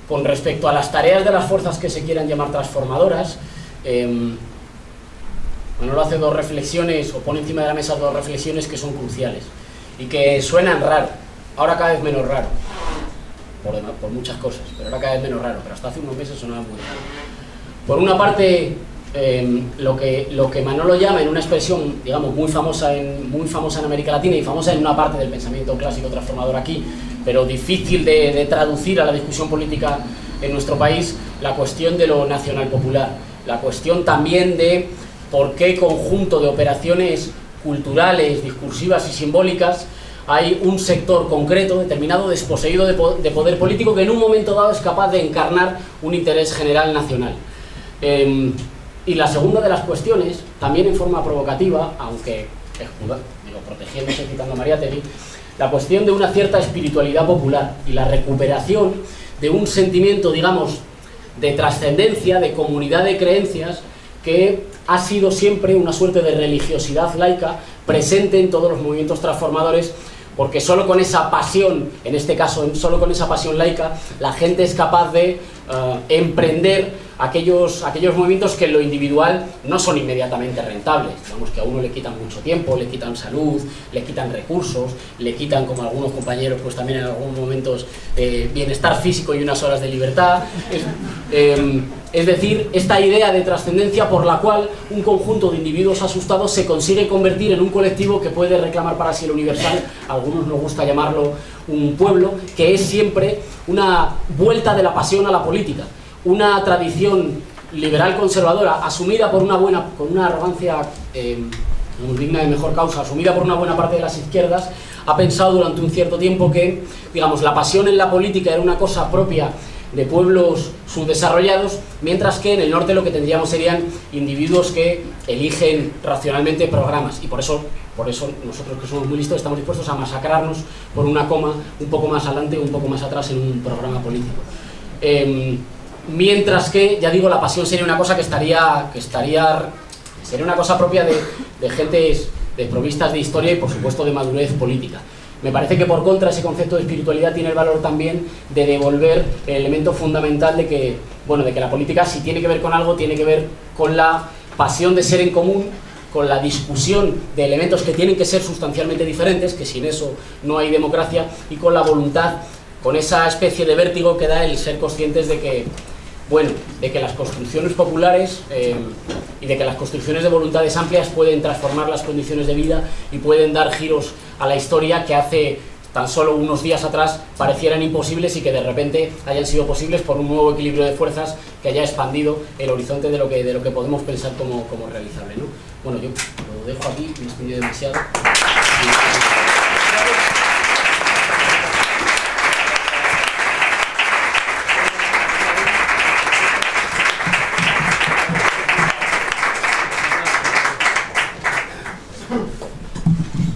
con respecto a las tareas de las fuerzas que se quieran llamar transformadoras, Manolo hace dos reflexiones, o pone encima de la mesa dos reflexiones que son cruciales y que suenan raro, ahora cada vez menos raro, por muchas cosas, pero ahora cada vez menos raro, pero hasta hace unos meses sonaba muy raro. Por una parte, lo que Manolo llama, en una expresión, digamos, muy famosa en América Latina y famosa en una parte del pensamiento clásico transformador aquí, pero difícil de traducir a la discusión política en nuestro país, la cuestión de lo nacional popular, la cuestión también de por qué conjunto de operaciones culturales, discursivas y simbólicas hay un sector concreto, determinado, desposeído de poder político, que en un momento dado es capaz de encarnar un interés general nacional. Y la segunda de las cuestiones, también en forma provocativa, aunque protegiéndose, citando a Mariátegui, la cuestión de una cierta espiritualidad popular y la recuperación de un sentimiento, digamos, de trascendencia, de comunidad de creencias, que ha sido siempre una suerte de religiosidad laica presente en todos los movimientos transformadores, porque solo con esa pasión, en este caso, solo con esa pasión laica, la gente es capaz de emprender aquellos movimientos que en lo individual no son inmediatamente rentables. Digamos que a uno le quitan mucho tiempo, le quitan salud, le quitan recursos, le quitan, como algunos compañeros, pues también en algunos momentos bienestar físico y unas horas de libertad. Es decir, esta idea de trascendencia por la cual un conjunto de individuos asustados se consigue convertir en un colectivo que puede reclamar para sí el universal, a algunos nos gusta llamarlo un pueblo, que es siempre una vuelta de la pasión a la política. Una tradición liberal conservadora asumida por con una arrogancia digna de mejor causa, asumida por una buena parte de las izquierdas, ha pensado durante un cierto tiempo que, digamos, la pasión en la política era una cosa propia de pueblos subdesarrollados, mientras que en el norte lo que tendríamos serían individuos que eligen racionalmente programas, y por eso nosotros, que somos muy listos, estamos dispuestos a masacrarnos por una coma un poco más adelante o un poco más atrás en un programa político. Mientras que, ya digo, la pasión sería una cosa sería una cosa propia de gentes desprovistas de historia y, por supuesto, de madurez política. Me parece que, por contra, ese concepto de espiritualidad tiene el valor también de devolver el elemento fundamental de que la política, si tiene que ver con algo, tiene que ver con la pasión de ser en común, con la discusión de elementos que tienen que ser sustancialmente diferentes, que sin eso no hay democracia, y con la voluntad, con esa especie de vértigo que da el ser conscientes de que las construcciones populares y de que las construcciones de voluntades amplias pueden transformar las condiciones de vida y pueden dar giros a la historia que hace tan solo unos días atrás parecieran imposibles y que de repente hayan sido posibles por un nuevo equilibrio de fuerzas que haya expandido el horizonte de lo que podemos pensar como realizable, ¿no? Bueno, yo lo dejo aquí, me he extendido demasiado.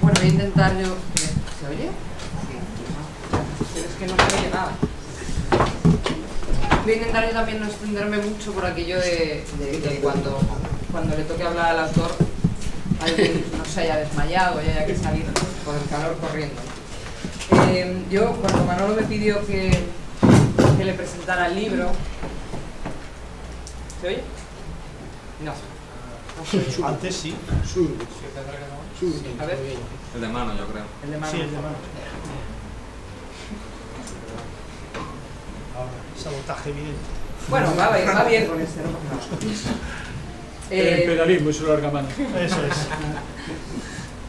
Bueno, voy a intentar yo... ¿Se oye? Sí. Es que no se oye nada. Voy a intentar yo también no extenderme mucho por aquello de que cuando le toque hablar al autor alguien no se haya desmayado y haya que salir por el calor corriendo. Yo, cuando Manolo me pidió que le presentara el libro... ¿Se oye? No. Antes sí. A ver. El de mano, yo creo. El de mano. Sí, el de mano. Ahora, sabotaje evidente. Bueno, va bien con este, ¿no? El pedalismo y su larga mano. Eso es.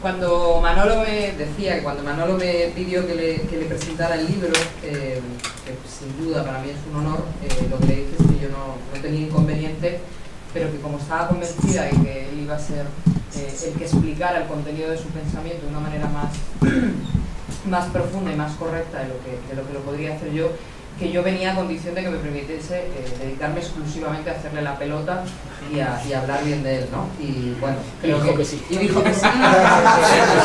Cuando Manolo me pidió que le presentara el libro, que sin duda para mí es un honor, lo que le dije es que yo no tenía inconveniente, pero que como estaba convencida de que él iba a ser el que explicara el contenido de su pensamiento de una manera más profunda y más correcta de lo que lo podría hacer yo, que yo venía a condición de que me permitiese dedicarme exclusivamente a hacerle la pelota y a hablar bien de él, ¿no? Y bueno, Dijo que sí. Y dijo que sí.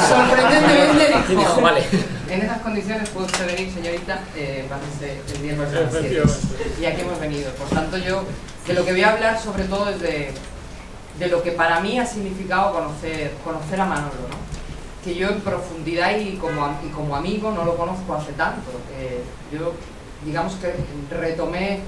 Sorprendentemente dijo, vale. En esas condiciones puede usted venir, señorita, bájese el miércoles a las 7. Y aquí hemos venido. Por tanto, yo de lo que voy a hablar sobre todo es de lo que para mí ha significado conocer a Manolo, ¿no? Que yo en profundidad y como amigo no lo conozco hace tanto. Yo, digamos que retomé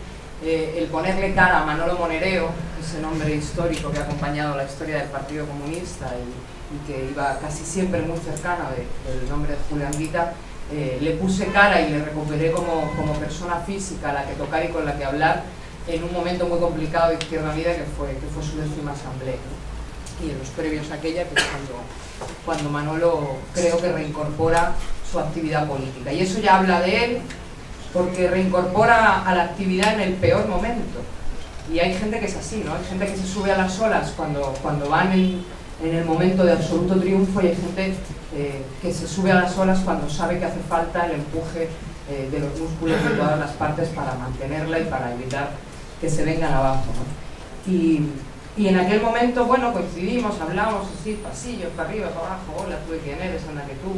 el ponerle cara a Manolo Monereo, ese nombre histórico que ha acompañado la historia del Partido Comunista y que iba casi siempre muy cercano del nombre de Julián Guita. Le puse cara y le recuperé como persona física a la que tocar y con la que hablar en un momento muy complicado de Izquierda Unida que fue su 10ª asamblea, ¿no? Y en los previos a aquella, que es cuando Manolo creo que reincorpora su actividad política. Y eso ya habla de él, porque reincorpora a la actividad en el peor momento. Y hay gente que es así, ¿no? Hay gente que se sube a las olas cuando van en el momento de absoluto triunfo, y hay gente que se sube a las olas cuando sabe que hace falta el empuje de los músculos de todas las partes para mantenerla y para evitar que se vengan abajo, ¿no? Y en aquel momento, bueno, coincidimos, hablamos así, pasillos, para arriba, para abajo, hola, tú de quién eres, anda que tú,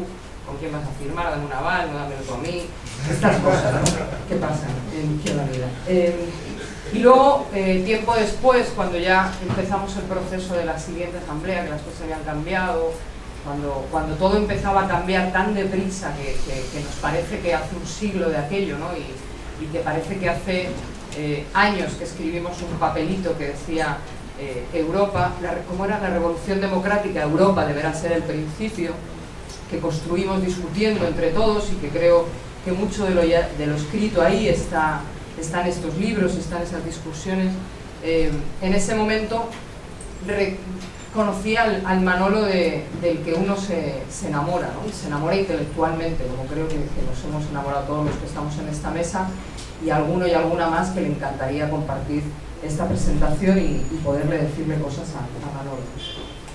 con quién vas a firmar, dame un aval, no dámelo tú a mí, estas cosas, ¿no? ¿Qué pasa en Izquierda Unida? Y luego, tiempo después, cuando ya empezamos el proceso de la siguiente asamblea, que las cosas habían cambiado, cuando todo empezaba a cambiar tan deprisa que nos parece que hace un siglo de aquello, ¿no? Y que parece que hace años que escribimos un papelito que decía Europa, ¿cómo era? La revolución democrática, Europa deberá ser el principio, que construimos discutiendo entre todos y que creo que mucho de lo escrito ahí está en estos libros, están esas discusiones. En ese momento conocí al Manolo del que uno se enamora, ¿no? Y se enamora intelectualmente, como creo que nos hemos enamorado todos los que estamos en esta mesa, y alguno y alguna más que le encantaría compartir esta presentación y poderle decirle cosas a Manolo.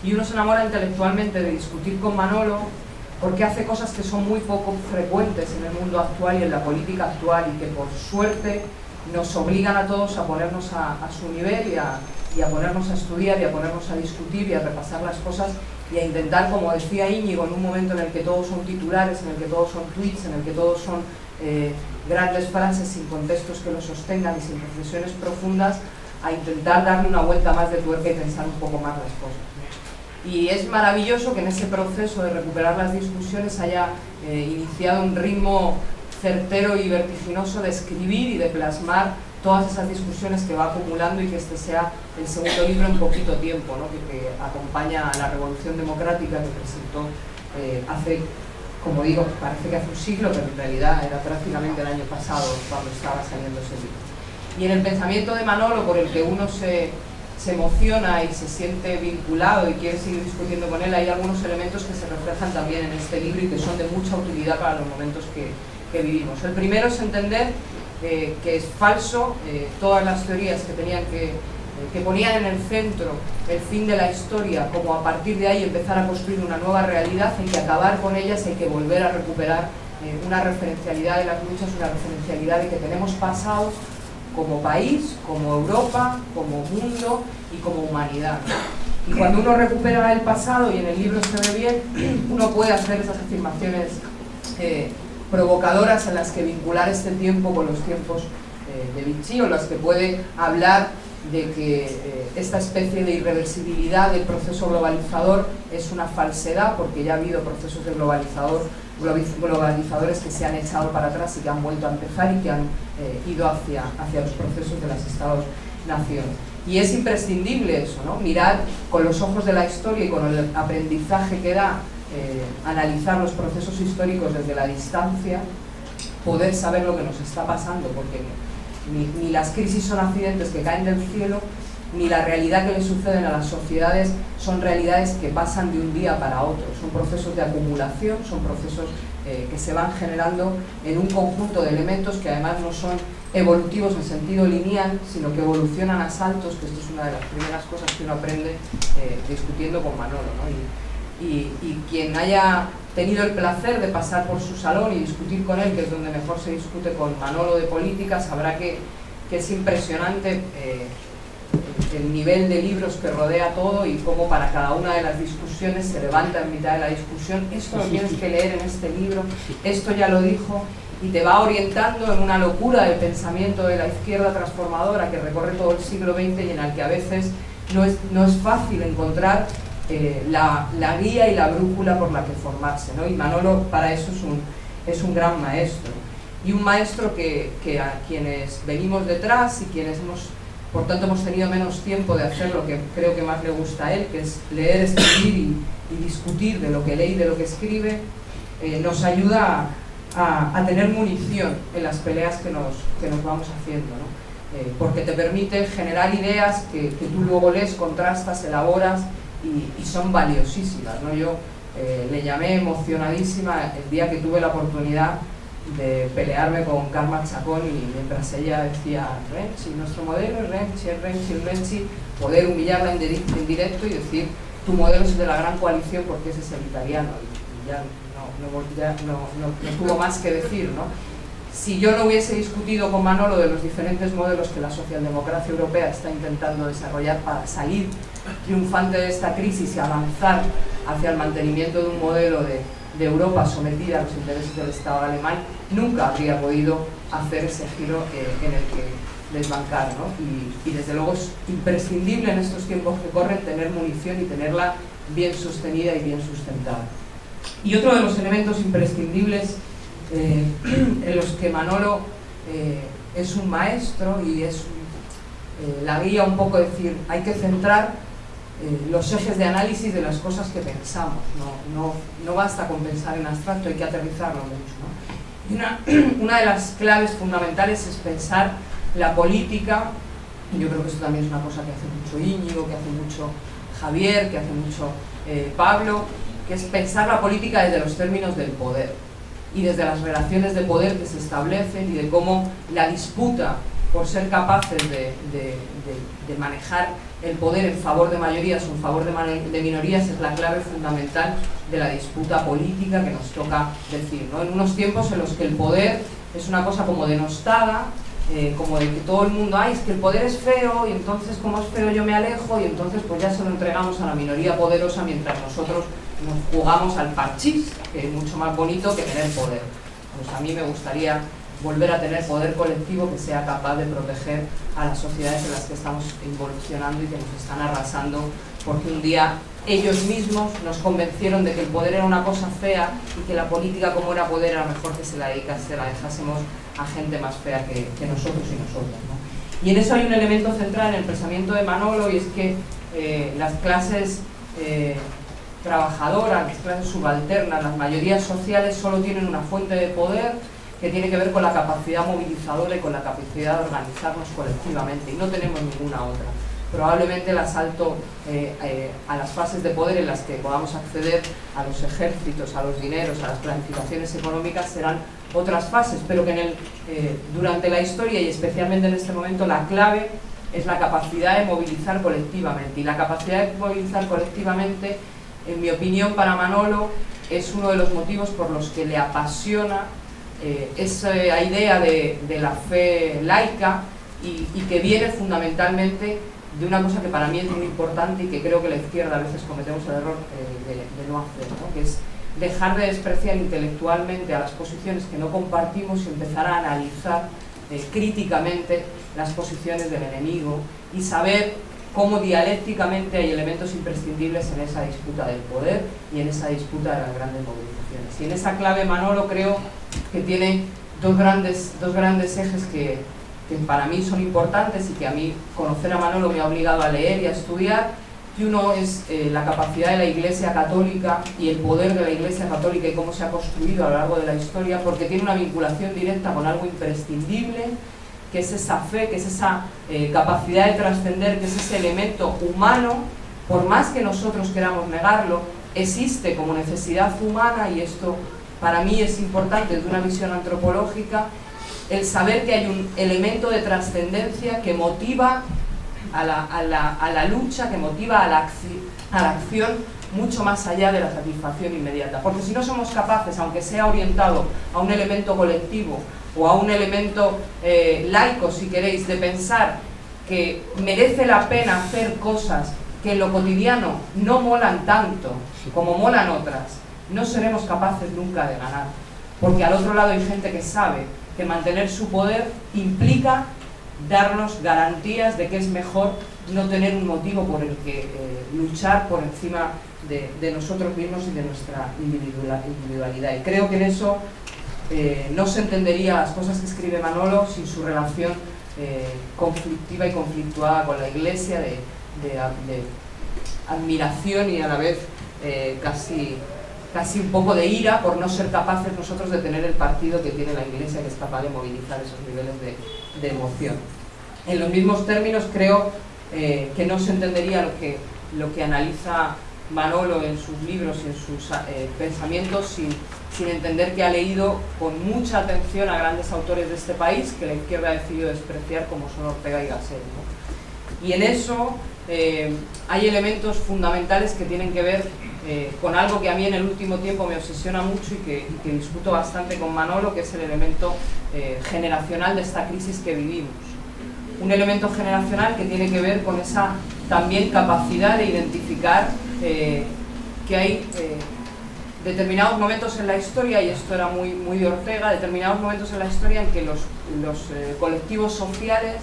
Y uno se enamora intelectualmente de discutir con Manolo porque hace cosas que son muy poco frecuentes en el mundo actual y en la política actual, y que por suerte nos obligan a todos a ponernos a su nivel y a ponernos a estudiar y a ponernos a discutir y a repasar las cosas y a intentar, como decía Íñigo, en un momento en el que todos son titulares, en el que todos son tweets, en el que todos son grandes frases sin contextos que lo sostengan y sin reflexiones profundas, a intentar darle una vuelta más de tuerca y pensar un poco más las cosas. Y es maravilloso que en ese proceso de recuperar las discusiones haya iniciado un ritmo certero y vertiginoso de escribir y de plasmar todas esas discusiones que va acumulando, y que este sea el segundo libro en poquito tiempo, ¿no? que acompaña a la Revolución Democrática que presentó hace, como digo, parece que hace un siglo, pero en realidad era prácticamente el año pasado cuando estaba saliendo ese libro. Y en el pensamiento de Manolo, por el que uno se emociona y se siente vinculado y quiere seguir discutiendo con él, hay algunos elementos que se reflejan también en este libro y que son de mucha utilidad para los momentos que vivimos. El primero es entender que es falso todas las teorías que ponían en el centro el fin de la historia, como a partir de ahí empezar a construir una nueva realidad. Hay que acabar con ellas, hay que volver a recuperar una referencialidad de las luchas, una referencialidad de que tenemos pasado como país, como Europa, como mundo y como humanidad, ¿no? Y cuando uno recupera el pasado, y en el libro se ve bien, uno puede hacer esas afirmaciones provocadoras en las que vincular este tiempo con los tiempos de Vichy, o las que puede hablar de que esta especie de irreversibilidad del proceso globalizador es una falsedad, porque ya ha habido procesos de globalizadores que se han echado para atrás y que han vuelto a empezar y que han ido hacia los procesos de los Estados-nación. Y es imprescindible eso, ¿no? Mirar con los ojos de la historia y con el aprendizaje que da analizar los procesos históricos desde la distancia, poder saber lo que nos está pasando, porque ni las crisis son accidentes que caen del cielo, ni la realidad que le suceden a las sociedades son realidades que pasan de un día para otro. Son procesos de acumulación, son procesos que se van generando en un conjunto de elementos que además no son evolutivos en sentido lineal, sino que evolucionan a saltos, que esto es una de las primeras cosas que uno aprende discutiendo con Manolo, ¿no? Y quien haya tenido el placer de pasar por su salón y discutir con él, que es donde mejor se discute con Manolo de política, sabrá que es impresionante el nivel de libros que rodea todo, y cómo para cada una de las discusiones se levanta en mitad de la discusión: esto lo tienes que leer en este libro, esto ya lo dijo, y te va orientando en una locura de pensamiento de la izquierda transformadora que recorre todo el siglo XX y en el que a veces no es fácil encontrar la guía y la brújula por la que formarse, ¿no? Y Manolo para eso es un gran maestro, y un maestro que a quienes venimos detrás y quienes por tanto hemos tenido menos tiempo de hacer lo que creo que más le gusta a él, que es leer, escribir y discutir de lo que lee y de lo que escribe, nos ayuda a tener munición en las peleas que nos vamos haciendo, ¿no? Porque te permite generar ideas que tú luego lees, contrastas, elaboras, y son valiosísimas, ¿no? Yo le llamé emocionadísima el día que tuve la oportunidad de pelearme con Karma Chacón, y mientras ella decía Renzi, nuestro modelo es Renzi, poder humillarla en directo y decir: tu modelo es de la gran coalición porque ese es el italiano, y ya no tuvo más que decir, ¿no? Si yo no hubiese discutido con Manolo de los diferentes modelos que la socialdemocracia europea está intentando desarrollar para salir triunfante de esta crisis y avanzar hacia el mantenimiento de un modelo de Europa sometida a los intereses del Estado alemán, nunca habría podido hacer ese giro en el que desbancar, ¿no? Y desde luego es imprescindible en estos tiempos que corren tener munición y tenerla bien sostenida y bien sustentada. Y otro de los elementos imprescindibles en los que Manolo es un maestro y es la guía un poco, decir, hay que centrar los ejes de análisis de las cosas que pensamos, no basta con pensar en abstracto, hay que aterrizarlo mucho, ¿no? Y una de las claves fundamentales es pensar la política, y yo creo que eso también es una cosa que hace mucho Íñigo, que hace mucho Javier, que hace mucho Pablo, que es pensar la política desde los términos del poder y desde las relaciones de poder que se establecen y de cómo la disputa por ser capaces de manejar el poder en favor de mayorías o en favor de minorías es la clave fundamental de la disputa política que nos toca decir, ¿no? En unos tiempos en los que el poder es una cosa como denostada, como de que todo el mundo, ay, es que el poder es feo y entonces como es feo yo me alejo y entonces pues ya se lo entregamos a la minoría poderosa mientras nosotros nos jugamos al parchís, que es mucho más bonito que tener poder. Pues a mí me gustaría volver a tener poder colectivo que sea capaz de proteger a las sociedades en las que estamos involucionando y que nos están arrasando, porque un día ellos mismos nos convencieron de que el poder era una cosa fea y que la política, como era poder, era mejor que se la dejásemos a gente más fea que nosotros y nosotras, ¿no? Y en eso hay un elemento central en el pensamiento de Manolo, y es que las clases trabajadoras, las clases subalternas, las mayorías sociales solo tienen una fuente de poder que tiene que ver con la capacidad movilizadora y con la capacidad de organizarnos colectivamente, y no tenemos ninguna otra. Probablemente el asalto a las fases de poder en las que podamos acceder a los ejércitos, a los dineros, a las planificaciones económicas serán otras fases, pero que durante la historia y especialmente en este momento la clave es la capacidad de movilizar colectivamente, y la capacidad de movilizar colectivamente, en mi opinión, para Manolo es uno de los motivos por los que le apasiona esa idea de la fe laica y que viene fundamentalmente de una cosa que para mí es muy importante y que creo que la izquierda a veces cometemos el error de no hacer, ¿no? Que es dejar de despreciar intelectualmente a las posiciones que no compartimos y empezar a analizar críticamente las posiciones del enemigo y saber cómo dialécticamente hay elementos imprescindibles en esa disputa del poder y en esa disputa de las grandes movilizaciones. Y en esa clave Manolo creo que tiene dos grandes ejes que para mí son importantes y que a mí conocer a Manolo me ha obligado a leer y a estudiar, y uno es la capacidad de la Iglesia Católica y el poder de la Iglesia Católica y cómo se ha construido a lo largo de la historia, porque tiene una vinculación directa con algo imprescindible, que es esa fe, que es esa capacidad de trascender, que es ese elemento humano, por más que nosotros queramos negarlo, existe como necesidad humana, y esto para mí es importante desde una visión antropológica, el saber que hay un elemento de trascendencia que motiva a la lucha, que motiva a la acción mucho más allá de la satisfacción inmediata. Porque si no somos capaces, aunque sea orientado a un elemento colectivo o a un elemento laico, si queréis, de pensar que merece la pena hacer cosas que en lo cotidiano no molan tanto como molan otras, no seremos capaces nunca de ganar. Porque al otro lado hay gente que sabe que mantener su poder implica darnos garantías de que es mejor no tener un motivo por el que luchar por encima de nosotros mismos y de nuestra individualidad. Y creo que en eso no se entendería las cosas que escribe Manolo sin su relación conflictiva y conflictuada con la Iglesia, de admiración y a la vez casi un poco de ira por no ser capaces nosotros de tener el partido que tiene la Iglesia, que es capaz de movilizar esos niveles de emoción. En los mismos términos creo que no se entendería lo que analiza Manolo en sus libros y en sus pensamientos sin entender que ha leído con mucha atención a grandes autores de este país que la izquierda ha decidido despreciar, como son Ortega y Gasset, ¿no? Y en eso hay elementos fundamentales que tienen que ver con algo que a mí en el último tiempo me obsesiona mucho y que discuto bastante con Manolo, que es el elemento generacional de esta crisis que vivimos. Un elemento generacional que tiene que ver con esa también capacidad de identificar que hay determinados momentos en la historia, y esto era muy de Ortega, determinados momentos en la historia en que los colectivos sociales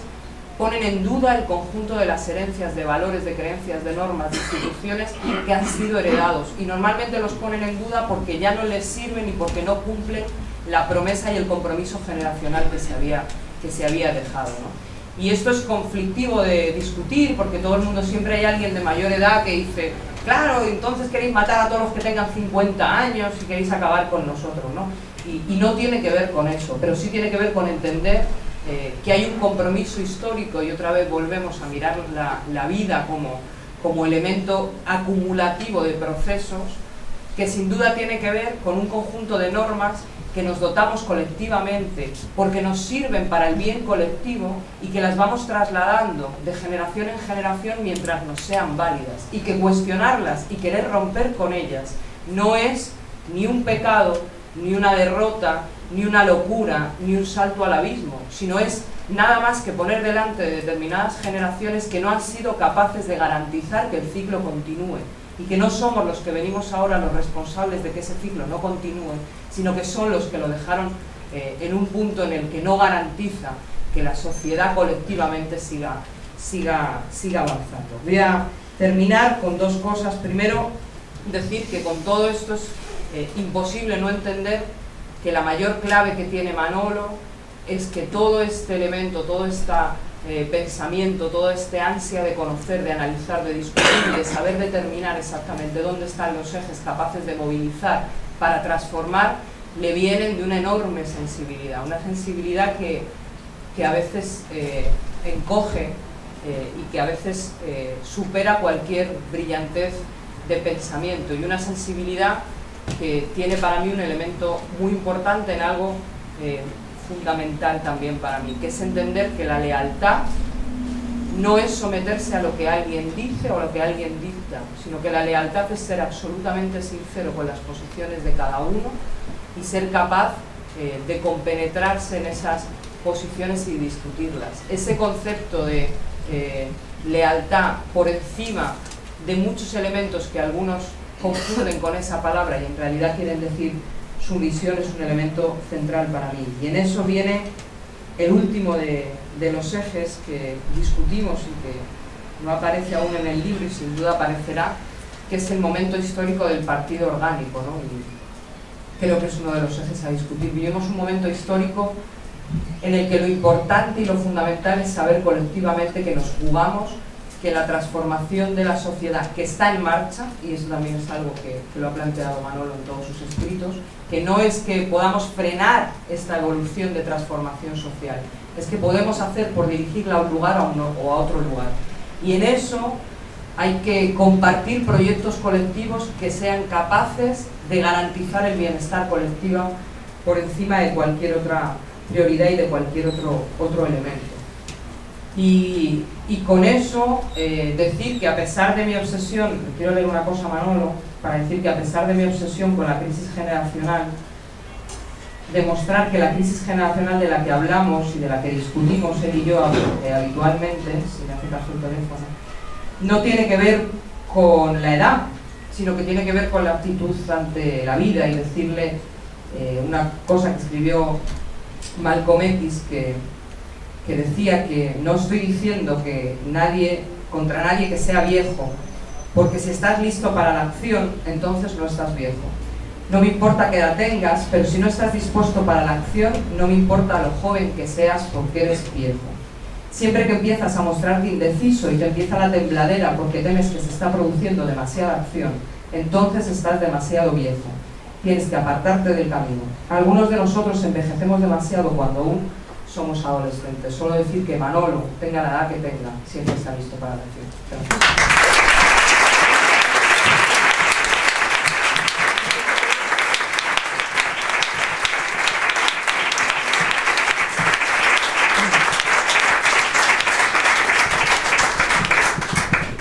ponen en duda el conjunto de las herencias de valores, de creencias, de normas, de instituciones que han sido heredados, y normalmente los ponen en duda porque ya no les sirven y porque no cumplen la promesa y el compromiso generacional que se había que se había dejado, ¿no? Y esto es conflictivo de discutir, porque todo el mundo, siempre hay alguien de mayor edad que dice, claro, entonces queréis matar a todos los que tengan 50 años y queréis acabar con nosotros, ¿no? Y no tiene que ver con eso, pero sí tiene que ver con entender que hay un compromiso histórico, y otra vez volvemos a mirar la vida como elemento acumulativo de procesos, que sin duda tiene que ver con un conjunto de normas que nos dotamos colectivamente porque nos sirven para el bien colectivo y que las vamos trasladando de generación en generación mientras nos sean válidas, y que cuestionarlas y querer romper con ellas no es ni un pecado, ni una derrota, ni una locura, ni un salto al abismo, sino es nada más que poner delante de determinadas generaciones que no han sido capaces de garantizar que el ciclo continúe, y que no somos los que venimos ahora los responsables de que ese ciclo no continúe, sino que son los que lo dejaron en un punto en el que no garantiza que la sociedad colectivamente siga avanzando. Voy a terminar con dos cosas. Primero, decir que con todo esto es imposible no entender que la mayor clave que tiene Manolo es que todo este elemento, todo este pensamiento, todo este ansia de conocer, de analizar, de discutir y de saber determinar exactamente dónde están los ejes capaces de movilizar para transformar, le vienen de una enorme sensibilidad, una sensibilidad que a veces encoge y que a veces supera cualquier brillantez de pensamiento, y una sensibilidad que tiene para mí un elemento muy importante en algo fundamental también para mí, que es entender que la lealtad no es someterse a lo que alguien dice o a lo que alguien dicta, sino que la lealtad es ser absolutamente sincero con las posiciones de cada uno y ser capaz de compenetrarse en esas posiciones y discutirlas. Ese concepto de lealtad por encima de muchos elementos que algunos confunden con esa palabra y en realidad quieren decir sumisión, es un elemento central para mí. Y en eso viene el último de los ejes que discutimos y que no aparece aún en el libro y sin duda aparecerá, que es el momento histórico del partido orgánico, ¿no? Y creo que es uno de los ejes a discutir. Vivimos un momento histórico en el que lo importante y lo fundamental es saber colectivamente que nos jugamos, que la transformación de la sociedad que está en marcha, y eso también es algo que lo ha planteado Manolo en todos sus escritos, que no es que podamos frenar esta evolución de transformación social, es que podemos hacer por dirigirla a un lugar o a otro lugar. Y en eso hay que compartir proyectos colectivos que sean capaces de garantizar el bienestar colectivo por encima de cualquier otra prioridad y de cualquier otro elemento. Y con eso decir que a pesar de mi obsesión, quiero leer una cosa, Manolo, para decir que a pesar de mi obsesión con la crisis generacional, demostrar que la crisis generacional de la que hablamos y de la que discutimos él y yo habitualmente, si me hace caso el teléfono, no tiene que ver con la edad, sino que tiene que ver con la actitud ante la vida, y decirle una cosa que escribió Malcolm X, que decía que no estoy diciendo que contra nadie que sea viejo, porque si estás listo para la acción, entonces no estás viejo. No me importa qué edad tengas, pero si no estás dispuesto para la acción, no me importa lo joven que seas porque eres viejo. Siempre que empiezas a mostrarte indeciso y te empieza la tembladera porque temes que se está produciendo demasiada acción, entonces estás demasiado viejo. Tienes que apartarte del camino. Algunos de nosotros envejecemos demasiado cuando aún somos adolescentes. Solo decir que Manolo, tenga la edad que tenga, siempre está listo para la acción. Gracias.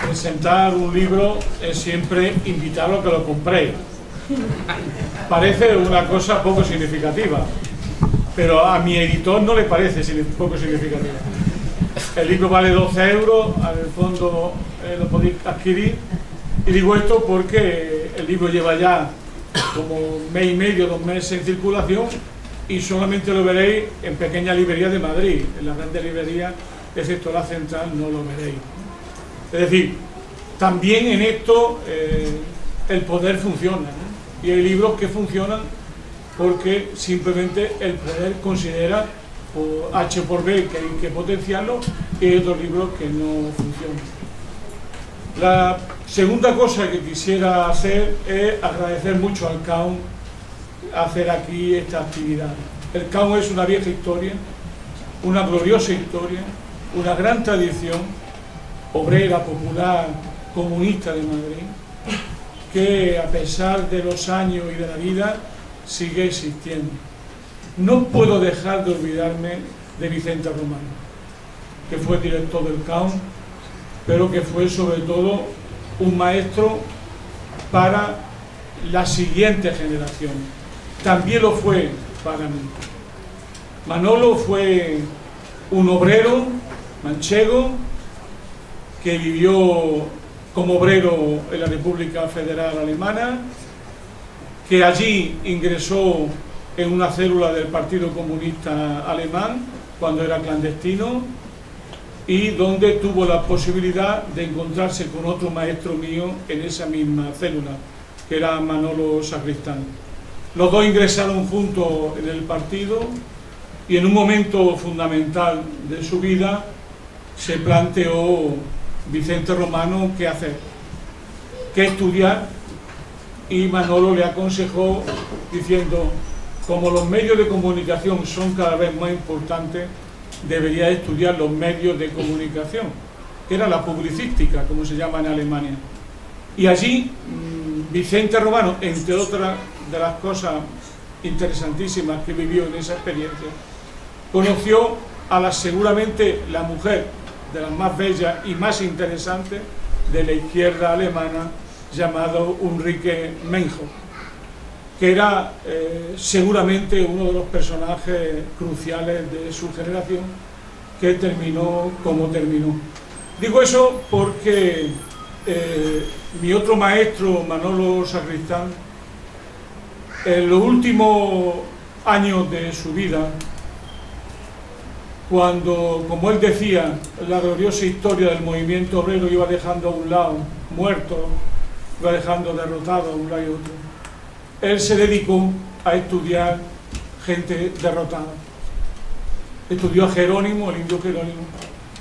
Presentar un libro es siempre invitarlo a que lo compréis. Parece una cosa poco significativa, pero a mi editor no le parece poco significativa. El libro vale 12 euros, al fondo lo podéis adquirir, y digo esto porque el libro lleva ya como un mes y medio, 2 meses en circulación, y solamente lo veréis en pequeñas librerías de Madrid. En las grandes librerías, excepto la central, no lo veréis. Es decir, también en esto el poder funciona, ¿no? Y hay libros que funcionan porque simplemente el poder considera por H por B, que hay que potenciarlo, y hay otros libros que no funcionan. La segunda cosa que quisiera hacer es agradecer mucho al CAUM hacer aquí esta actividad. El CAUM es una vieja historia, una gloriosa historia, una gran tradición obrera, popular, comunista de Madrid, que a pesar de los años y de la vida sigue existiendo. No puedo dejar de olvidarme de Vicente Romano, que fue director del CAUM, pero que fue sobre todo un maestro para las siguientes generaciones. También lo fue para mí. Manolo fue un obrero manchego que vivió como obrero en la República Federal Alemana, que allí ingresó en una célula del Partido Comunista Alemán cuando era clandestino, y donde tuvo la posibilidad de encontrarse con otro maestro mío en esa misma célula, que era Manolo Sacristán. Los dos ingresaron juntos en el partido, y en un momento fundamental de su vida se planteó Vicente Romano qué hacer, qué estudiar, y Manolo le aconsejó diciendo: como los medios de comunicación son cada vez más importantes, debería estudiar los medios de comunicación, que era la publicística, como se llama en Alemania. Y allí Vicente Romano, entre otras de las cosas interesantísimas que vivió en esa experiencia, conoció a seguramente la mujer de las más bellas y más interesantes de la izquierda alemana, llamado Ulrike Meinhof, que era seguramente uno de los personajes cruciales de su generación, que terminó como terminó. Digo eso porque mi otro maestro, Manolo Sacristán, en los últimos años de su vida, cuando, como él decía, la gloriosa historia del movimiento obrero iba dejando a un lado muertos, iba dejando derrotados a un lado y otro, él se dedicó a estudiar gente derrotada. Estudió a Jerónimo, el indio Jerónimo,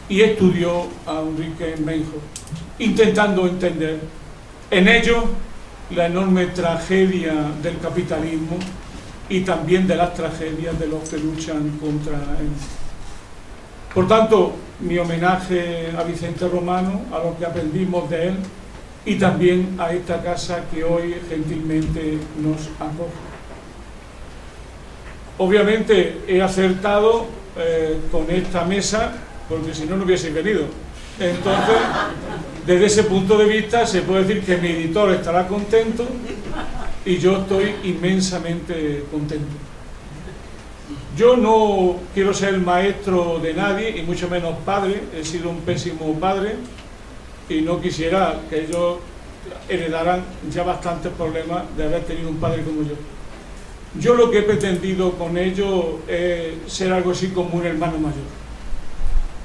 y estudió a Ulrike Meinhof, intentando entender en ello la enorme tragedia del capitalismo y también de las tragedias de los que luchan contra él. Por tanto, mi homenaje a Vicente Romano, a lo que aprendimos de él, y también a esta casa que hoy gentilmente nos acoge. Obviamente he acertado con esta mesa, porque si no, no hubiese venido. Entonces, desde ese punto de vista, se puede decir que mi editor estará contento y yo estoy inmensamente contento. Yo no quiero ser maestro de nadie, y mucho menos padre. He sido un pésimo padre, y no quisiera que ellos heredaran ya bastantes problemas de haber tenido un padre como yo. Yo lo que he pretendido con ellos es ser algo así como un hermano mayor,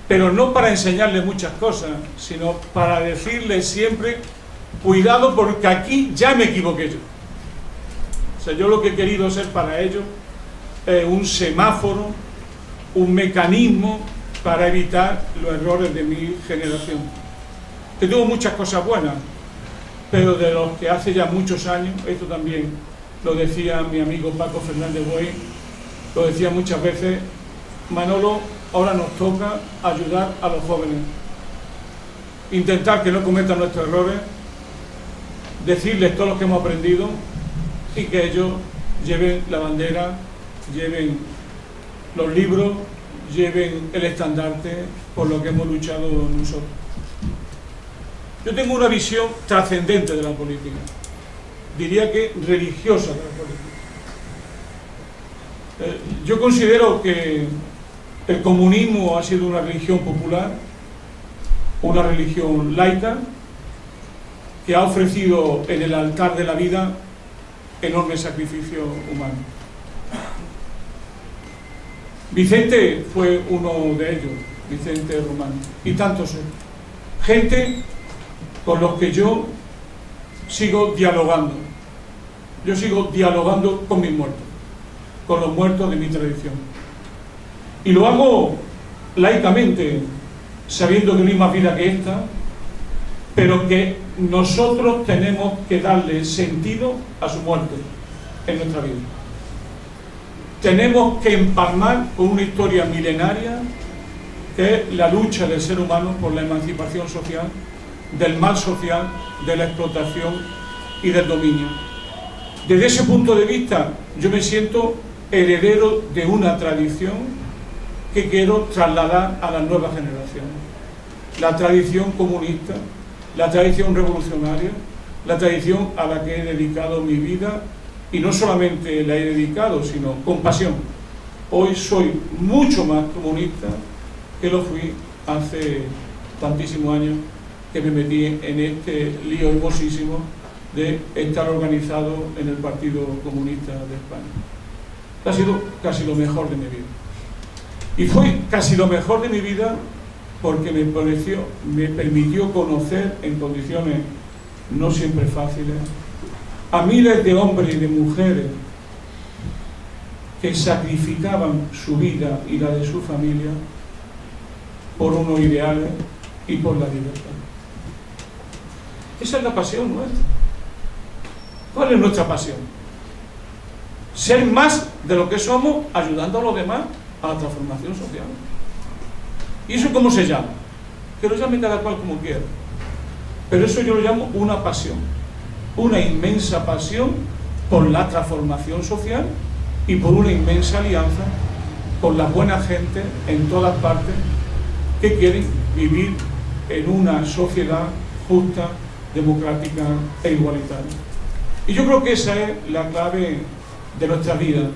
pero no para enseñarles muchas cosas, sino para decirles siempre: cuidado, porque aquí ya me equivoqué yo. O sea, yo lo que he querido ser para ellos es un semáforo, un mecanismo para evitar los errores de mi generación, que tuvo muchas cosas buenas, pero de los que hace ya muchos años, esto también lo decía mi amigo Paco Fernández Boy, lo decía muchas veces: Manolo, ahora nos toca ayudar a los jóvenes, intentar que no cometan nuestros errores, decirles todo lo que hemos aprendido, y que ellos lleven la bandera, lleven los libros, lleven el estandarte por lo que hemos luchado nosotros. Yo tengo una visión trascendente de la política, diría que religiosa de la política. Yo considero que el comunismo ha sido una religión popular, una religión laica, que ha ofrecido en el altar de la vida enorme sacrificio humano. Vicente fue uno de ellos, Vicente Romano, y tantos otros. Gente con los que yo sigo dialogando. Yo sigo dialogando con mis muertos, con los muertos de mi tradición. Y lo hago laicamente, sabiendo que no hay más vida que esta, pero que nosotros tenemos que darle sentido a su muerte en nuestra vida. Tenemos que empalmar con una historia milenaria que es la lucha del ser humano por la emancipación social, del mal social, de la explotación y del dominio. Desde ese punto de vista, yo me siento heredero de una tradición que quiero trasladar a las nuevas generaciones. La tradición comunista, la tradición revolucionaria, la tradición a la que he dedicado mi vida, y no solamente la he dedicado, sino con pasión. Hoy soy mucho más comunista que lo fui hace tantísimos años que me metí en este lío hermosísimo de estar organizado en el Partido Comunista de España. Ha sido casi lo mejor de mi vida. Y fue casi lo mejor de mi vida porque me permitió conocer en condiciones no siempre fáciles a miles de hombres y de mujeres que sacrificaban su vida y la de su familia por unos ideales y por la libertad. Esa es la pasión nuestra. ¿Cuál es nuestra pasión? Ser más de lo que somos, ayudando a los demás a la transformación social. ¿Y eso cómo se llama? Que lo llame cada cual como quiera. Pero eso yo lo llamo una pasión. Una inmensa pasión por la transformación social y por una inmensa alianza con la buena gente en todas partes que quieren vivir en una sociedad justa, democrática e igualitaria. Y yo creo que esa es la clave de nuestra vida.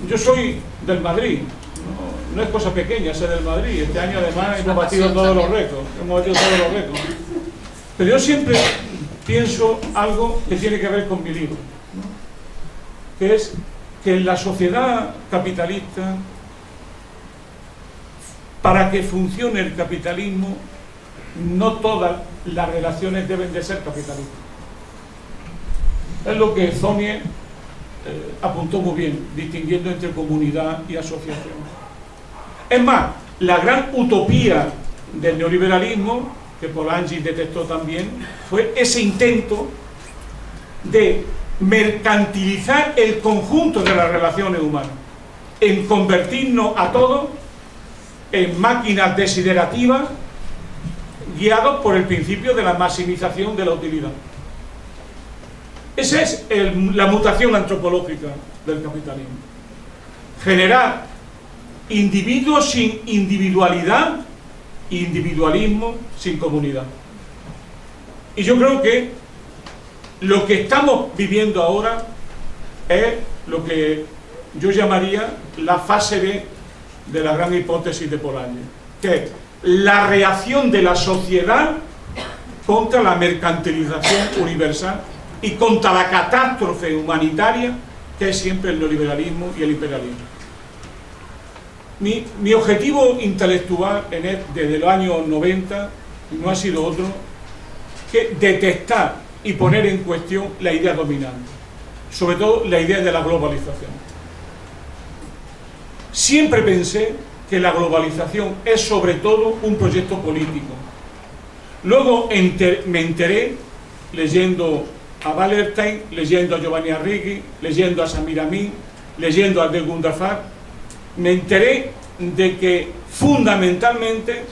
Yo soy del Madrid, no es cosa pequeña ser del Madrid. Este año además hemos batido todos los récords, pero yo siempre pienso algo que tiene que ver con mi libro, ¿no? Que es que en la sociedad capitalista, para que funcione el capitalismo, no todas las relaciones deben de ser capitalistas. Es lo que Zonier apuntó muy bien, distinguiendo entre comunidad y asociación. Es más, la gran utopía del neoliberalismo, que Polanyi detectó también, fue ese intento de mercantilizar el conjunto de las relaciones humanas, en convertirnos a todos en máquinas desiderativas guiados por el principio de la maximización de la utilidad. Esa es la mutación antropológica del capitalismo. Generar individuos sin individualidad, individualismo sin comunidad. Y yo creo que lo que estamos viviendo ahora es lo que yo llamaría la fase B de la gran hipótesis de Polanyi, que es la reacción de la sociedad contra la mercantilización universal y contra la catástrofe humanitaria que es siempre el neoliberalismo y el imperialismo. Mi objetivo intelectual desde los años 90 no ha sido otro que detectar y poner en cuestión la idea dominante, sobre todo la idea de la globalización. Siempre pensé que la globalización es sobre todo un proyecto político. Luego me enteré, leyendo a Wallerstein, leyendo a Giovanni Arrighi, leyendo a Samir Amin, leyendo a Abdel Gundafar, me enteré de que fundamentalmente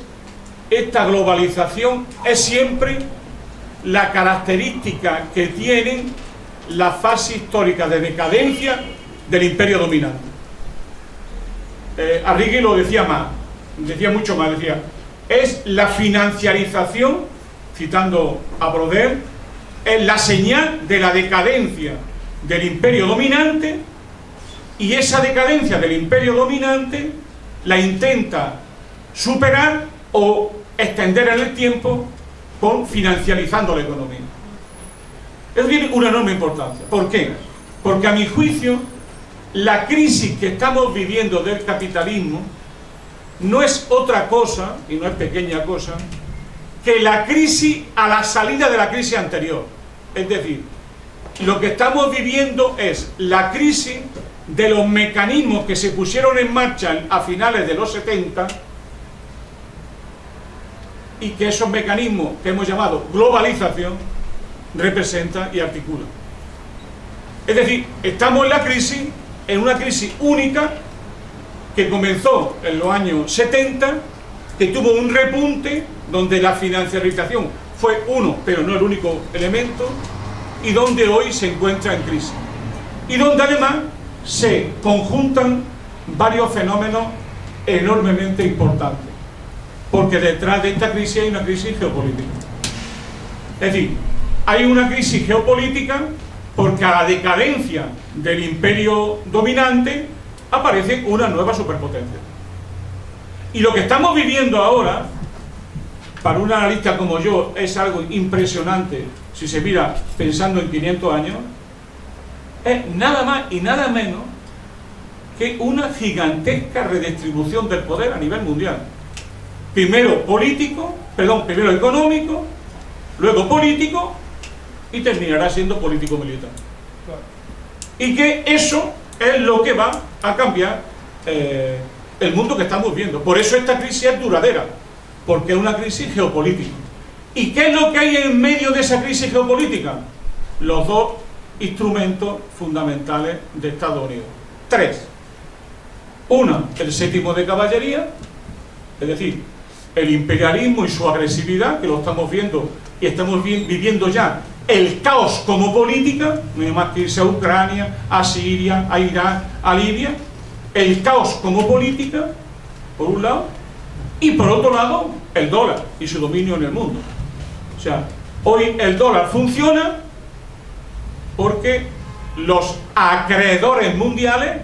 esta globalización es siempre la característica que tienen la fase histórica de decadencia del imperio dominante. Arrighi lo decía mucho más, decía, es la financiarización, citando a Brodel, es la señal de la decadencia del imperio dominante, y esa decadencia del imperio dominante la intenta superar o extender en el tiempo con financiarizando la economía. Eso tiene una enorme importancia. ¿Por qué? Porque a mi juicio la crisis que estamos viviendo del capitalismo no es otra cosa, y no es pequeña cosa, que la crisis a la salida de la crisis anterior. Es decir, lo que estamos viviendo es la crisis de los mecanismos que se pusieron en marcha a finales de los 70 y que esos mecanismos que hemos llamado globalización representa y articula. Es decir, estamos en la crisis, en una crisis única que comenzó en los años 70, que tuvo un repunte donde la financiarización fue uno, pero no el único elemento, y donde hoy se encuentra en crisis. Y donde además se conjuntan varios fenómenos enormemente importantes, porque detrás de esta crisis hay una crisis geopolítica. Es decir, hay una crisis geopolítica porque a la decadencia del imperio dominante aparece una nueva superpotencia. Y lo que estamos viviendo ahora, para un analista como yo, es algo impresionante si se mira pensando en 500 años, es nada más y nada menos que una gigantesca redistribución del poder a nivel mundial. Primero económico, luego político y terminará siendo político-militar. Y que eso es lo que va a cambiar el mundo que estamos viendo. Por eso esta crisis es duradera, porque es una crisis geopolítica. ¿Y qué es lo que hay en medio de esa crisis geopolítica? Los dos instrumentos fundamentales de Estados Unidos. Tres. Una, el séptimo de caballería, es decir, el imperialismo y su agresividad, que lo estamos viendo y estamos viviendo ya el caos como política, no hay más que irse a Ucrania, a Siria, a Irak, a Libia, el caos como política, por un lado, y por otro lado, el dólar y su dominio en el mundo. O sea, hoy el dólar funciona porque los acreedores mundiales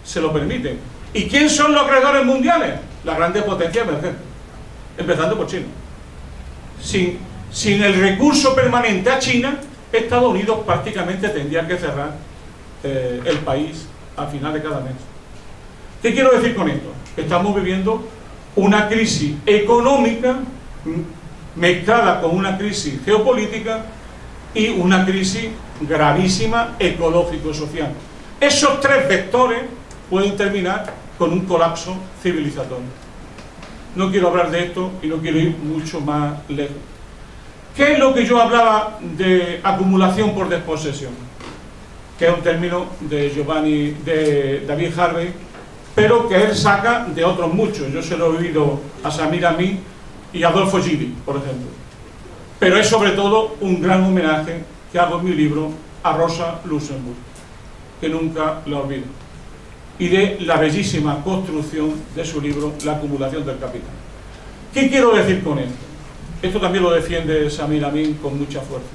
se lo permiten. ¿Y quién son los acreedores mundiales? Las grandes potencias emergentes, empezando por China. Sin el recurso permanente a China, Estados Unidos prácticamente tendría que cerrar el país a final de cada mes. ¿Qué quiero decir con esto? Estamos viviendo una crisis económica mezclada con una crisis geopolítica y una crisis gravísima ecológico-social. Esos tres vectores pueden terminar con un colapso civilizatorio. No quiero hablar de esto y no quiero ir mucho más lejos. ¿Qué es lo que yo hablaba de acumulación por desposesión? Que es un término de David Harvey, pero que él saca de otros muchos. Yo se lo he oído a Samir Amin y a Adolfo Gili, por ejemplo. Pero es sobre todo un gran homenaje que hago en mi libro a Rosa Luxemburg, que nunca la olvido, y de la bellísima construcción de su libro La acumulación del capital. ¿Qué quiero decir con esto? Esto también lo defiende Samir Amin con mucha fuerza.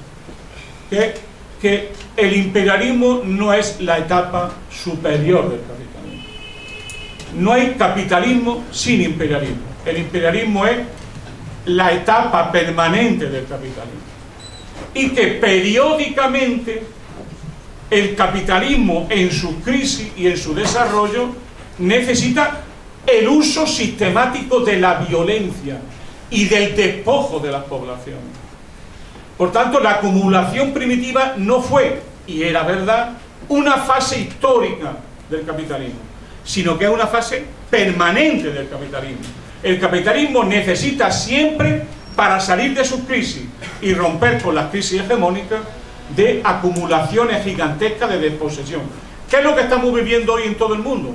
Que el imperialismo no es la etapa superior del capitalismo. No hay capitalismo sin imperialismo. El imperialismo es la etapa permanente del capitalismo. Y que periódicamente el capitalismo en su crisis y en su desarrollo necesita el uso sistemático de la violencia y del despojo de las poblaciones. Por tanto, la acumulación primitiva no fue, y era verdad, una fase histórica del capitalismo, sino que es una fase permanente del capitalismo. El capitalismo necesita siempre, para salir de sus crisis y romper con las crisis hegemónicas, de acumulaciones gigantescas de desposesión. ¿Qué es lo que estamos viviendo hoy en todo el mundo?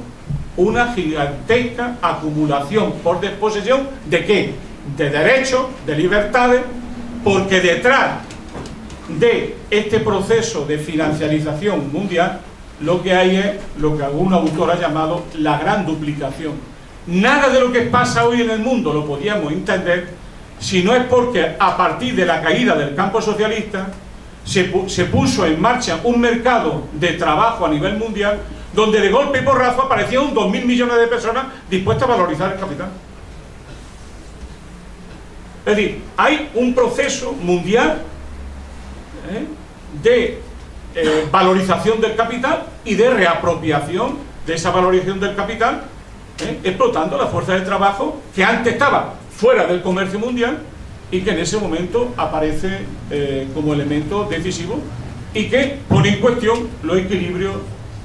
Una gigantesca acumulación por desposesión ¿de qué? De derechos, de libertades, porque detrás de este proceso de financiarización mundial lo que hay es lo que algún autor ha llamado la gran duplicación. Nada de lo que pasa hoy en el mundo lo podíamos entender si no es porque a partir de la caída del campo socialista se puso en marcha un mercado de trabajo a nivel mundial donde de golpe y porrazo aparecieron 2.000 millones de personas dispuestas a valorizar el capital. Es decir, hay un proceso mundial de valorización del capital y de reapropiación de esa valorización del capital, explotando la fuerza de trabajo que antes estaba fuera del comercio mundial y que en ese momento aparece como elemento decisivo y que pone en cuestión los equilibrios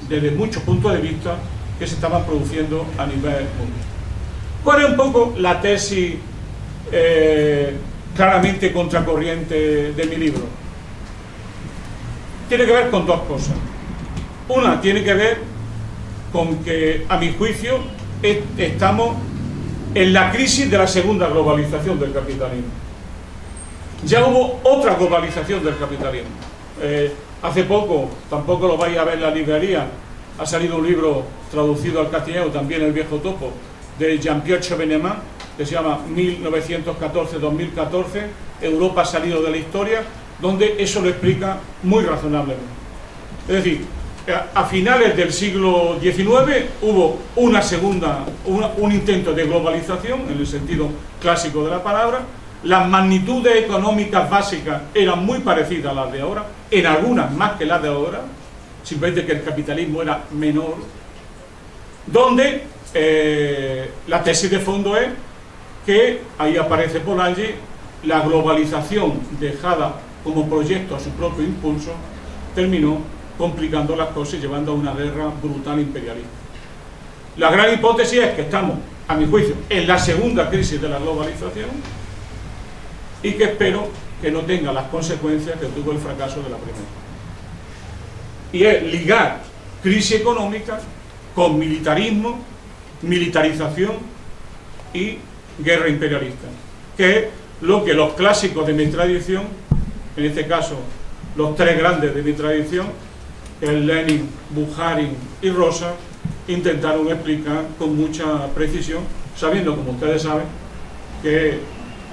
desde muchos puntos de vista, que se estaban produciendo a nivel mundial. ¿Cuál es un poco la tesis claramente contracorriente de mi libro? Tiene que ver con dos cosas. Una tiene que ver con que, a mi juicio, estamos en la crisis de la segunda globalización del capitalismo. Ya hubo otra globalización del capitalismo. Hace poco, tampoco lo vais a ver en la librería, ha salido un libro traducido al castellano, también El viejo topo, de Jean-Pierre Chevènement, que se llama 1914-2014, Europa ha salido de la historia, donde eso lo explica muy razonablemente. Es decir, a finales del siglo XIX hubo un intento de globalización, en el sentido clásico de la palabra. Las magnitudes económicas básicas eran muy parecidas a las de ahora, en algunas más que las de ahora, simplemente que el capitalismo era menor, donde la tesis de fondo es que, ahí aparece Polanyi, la globalización dejada como proyecto a su propio impulso terminó complicando las cosas y llevando a una guerra brutal imperialista. La gran hipótesis es que estamos, a mi juicio, en la segunda crisis de la globalización y que espero que no tenga las consecuencias que tuvo el fracaso de la primera. Y es ligar crisis económica con militarismo, militarización y guerra imperialista, que es lo que los clásicos de mi tradición, en este caso los tres grandes de mi tradición, Lenin, Bukharin y Rosa, intentaron explicar con mucha precisión, sabiendo, como ustedes saben, que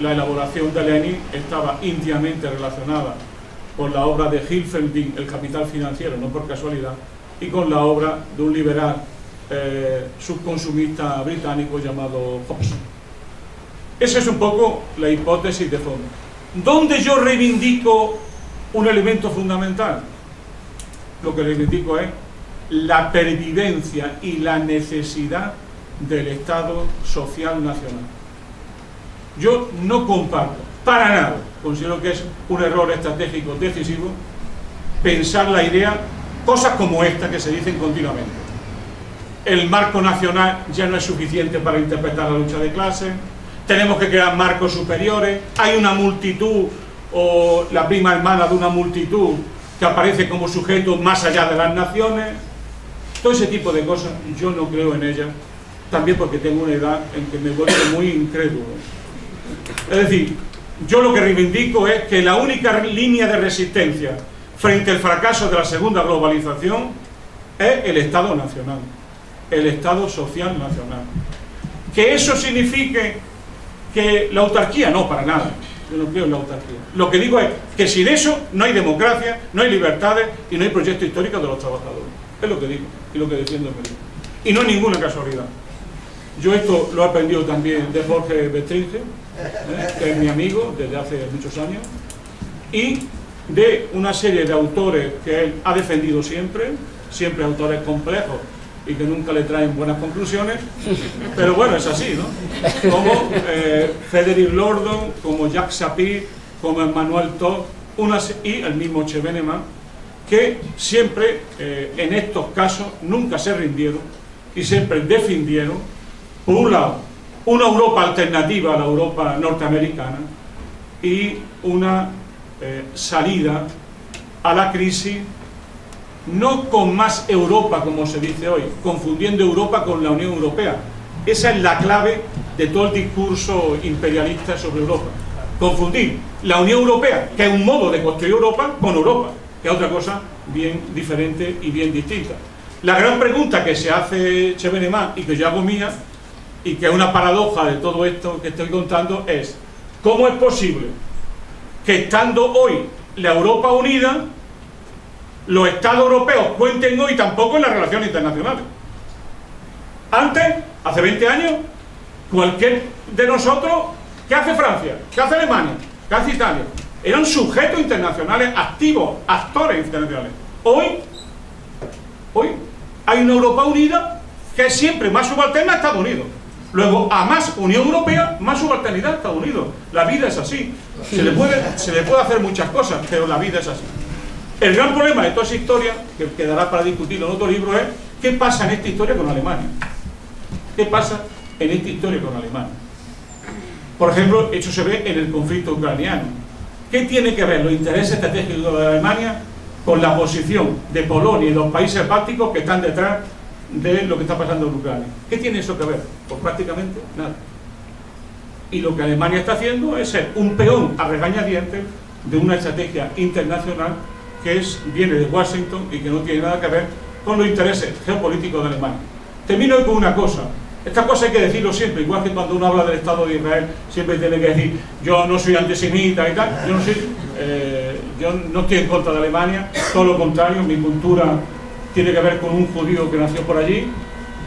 la elaboración de Lenin estaba íntimamente relacionada con la obra de Hilferding, El capital financiero, no por casualidad, y con la obra de un liberal subconsumista británico llamado Hobson. Esa es un poco la hipótesis de fondo. ¿Dónde yo reivindico un elemento fundamental? Lo que reivindico es la pervivencia y la necesidad del Estado social nacional. Yo no comparto, para nada, considero que es un error estratégico decisivo, pensar la idea, cosas como esta que se dicen continuamente. El marco nacional ya no es suficiente para interpretar la lucha de clases, tenemos que crear marcos superiores, hay una multitud o la prima hermana de una multitud que aparece como sujeto más allá de las naciones. Todo ese tipo de cosas yo no creo en ellas, también porque tengo una edad en que me vuelvo muy incrédulo. Es decir, yo lo que reivindico es que la única línea de resistencia frente al fracaso de la segunda globalización es el Estado nacional, el Estado social nacional. Que eso signifique que la autarquía, no, para nada, yo no creo en la autarquía. Lo que digo es que sin eso no hay democracia, no hay libertades y no hay proyecto histórico de los trabajadores. Es lo que digo y lo que defiendo en mi libro. Y no es ninguna casualidad. Yo esto lo he aprendido también de Jorge Bestringe, que es mi amigo desde hace muchos años, y de una serie de autores que él ha defendido siempre autores complejos y que nunca le traen buenas conclusiones, pero bueno, es así, ¿no? Como Frederick Lordon, como Jacques Sapir, como Emmanuel Todd, y el mismo Chevènement, que siempre, en estos casos, nunca se rindieron y siempre defendieron, por un lado, una Europa alternativa a la Europa norteamericana y una salida a la crisis, no con más Europa, como se dice hoy, confundiendo Europa con la Unión Europea. Esa es la clave de todo el discurso imperialista sobre Europa. Confundir la Unión Europea, que es un modo de construir Europa, con Europa, que es otra cosa bien diferente y bien distinta. La gran pregunta que se hace Chevènement y que yo hago mía, y que es una paradoja de todo esto que estoy contando, es ¿cómo es posible que estando hoy la Europa unida, los Estados europeos cuenten hoy tampoco en las relaciones internacionales? Antes, hace 20 años, cualquier de nosotros, ¿qué hace Francia? ¿Qué hace Alemania? ¿Qué hace Italia? Eran sujetos internacionales activos, actores internacionales. Hoy hay una Europa unida que es siempre más subalterna a Estados Unidos. Luego, a más Unión Europea, más subalternidad a Estados Unidos. La vida es así. Se le puede hacer muchas cosas, pero la vida es así. El gran problema de toda esa historia, que quedará para discutirlo en otro libro, es ¿qué pasa en esta historia con Alemania? ¿Qué pasa en esta historia con Alemania? Por ejemplo, eso se ve en el conflicto ucraniano. ¿Qué tiene que ver los intereses estratégicos de Alemania con la posición de Polonia y los países bálticos que están detrás de lo que está pasando en Ucrania? ¿Qué tiene eso que ver? Pues prácticamente nada. Y lo que Alemania está haciendo es ser un peón a regañadientes de una estrategia internacional que viene de Washington y que no tiene nada que ver con los intereses geopolíticos de Alemania. Termino con una cosa. Esta cosa hay que decirlo siempre, igual que cuando uno habla del Estado de Israel, siempre tiene que decir, yo no soy antisemita y tal, yo no estoy en contra de Alemania, todo lo contrario, mi cultura tiene que ver con un judío que nació por allí,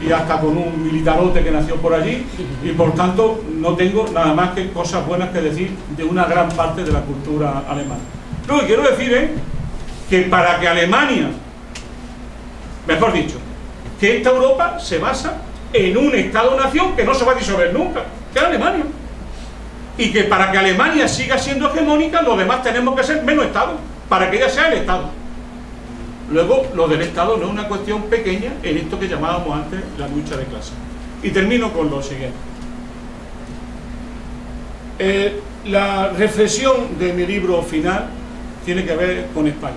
y hasta con un militarote que nació por allí, y por tanto no tengo nada más que cosas buenas que decir de una gran parte de la cultura alemana. Lo que quiero decir es que para que Alemania, mejor dicho, que esta Europa se basa en un Estado-nación que no se va a disolver nunca, que es Alemania. Y que para que Alemania siga siendo hegemónica, los demás tenemos que ser menos Estado, para que ella sea el Estado. Luego, lo del Estado no es una cuestión pequeña en esto que llamábamos antes la lucha de clases. Y termino con lo siguiente. La reflexión de mi libro final tiene que ver con España,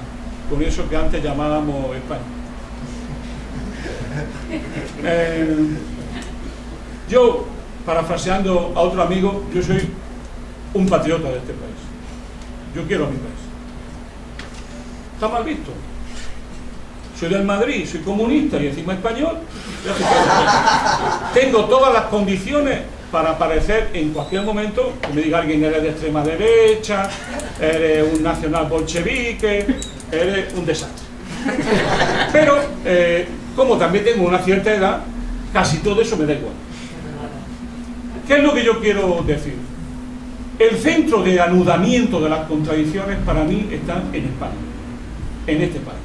con eso que antes llamábamos España. Yo, parafraseando a otro amigo, yo soy un patriota de este país. Yo quiero a mi país. Está mal visto. Soy del Madrid, soy comunista y encima español. Tengo todas las condiciones para aparecer en cualquier momento, que me diga alguien, eres de extrema derecha, eres un nacional bolchevique, eres un desastre. Pero, como también tengo una cierta edad, casi todo eso me da igual. ¿Qué es lo que yo quiero decir? El centro de anudamiento de las contradicciones para mí está en España, en este país.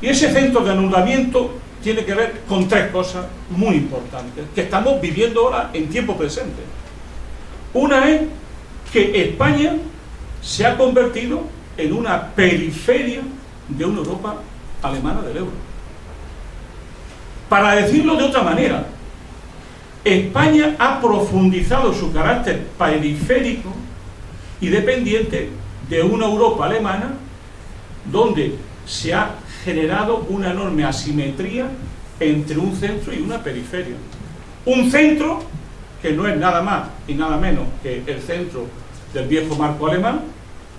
Y ese centro de anudamiento tiene que ver con tres cosas muy importantes que estamos viviendo ahora en tiempo presente. Una es que España se ha convertido en una periferia de una Europa alemana del euro. Para decirlo de otra manera, España ha profundizado su carácter periférico y dependiente de una Europa alemana donde se ha generado una enorme asimetría entre un centro y una periferia. Un centro que no es nada más y nada menos que el centro del viejo marco alemán,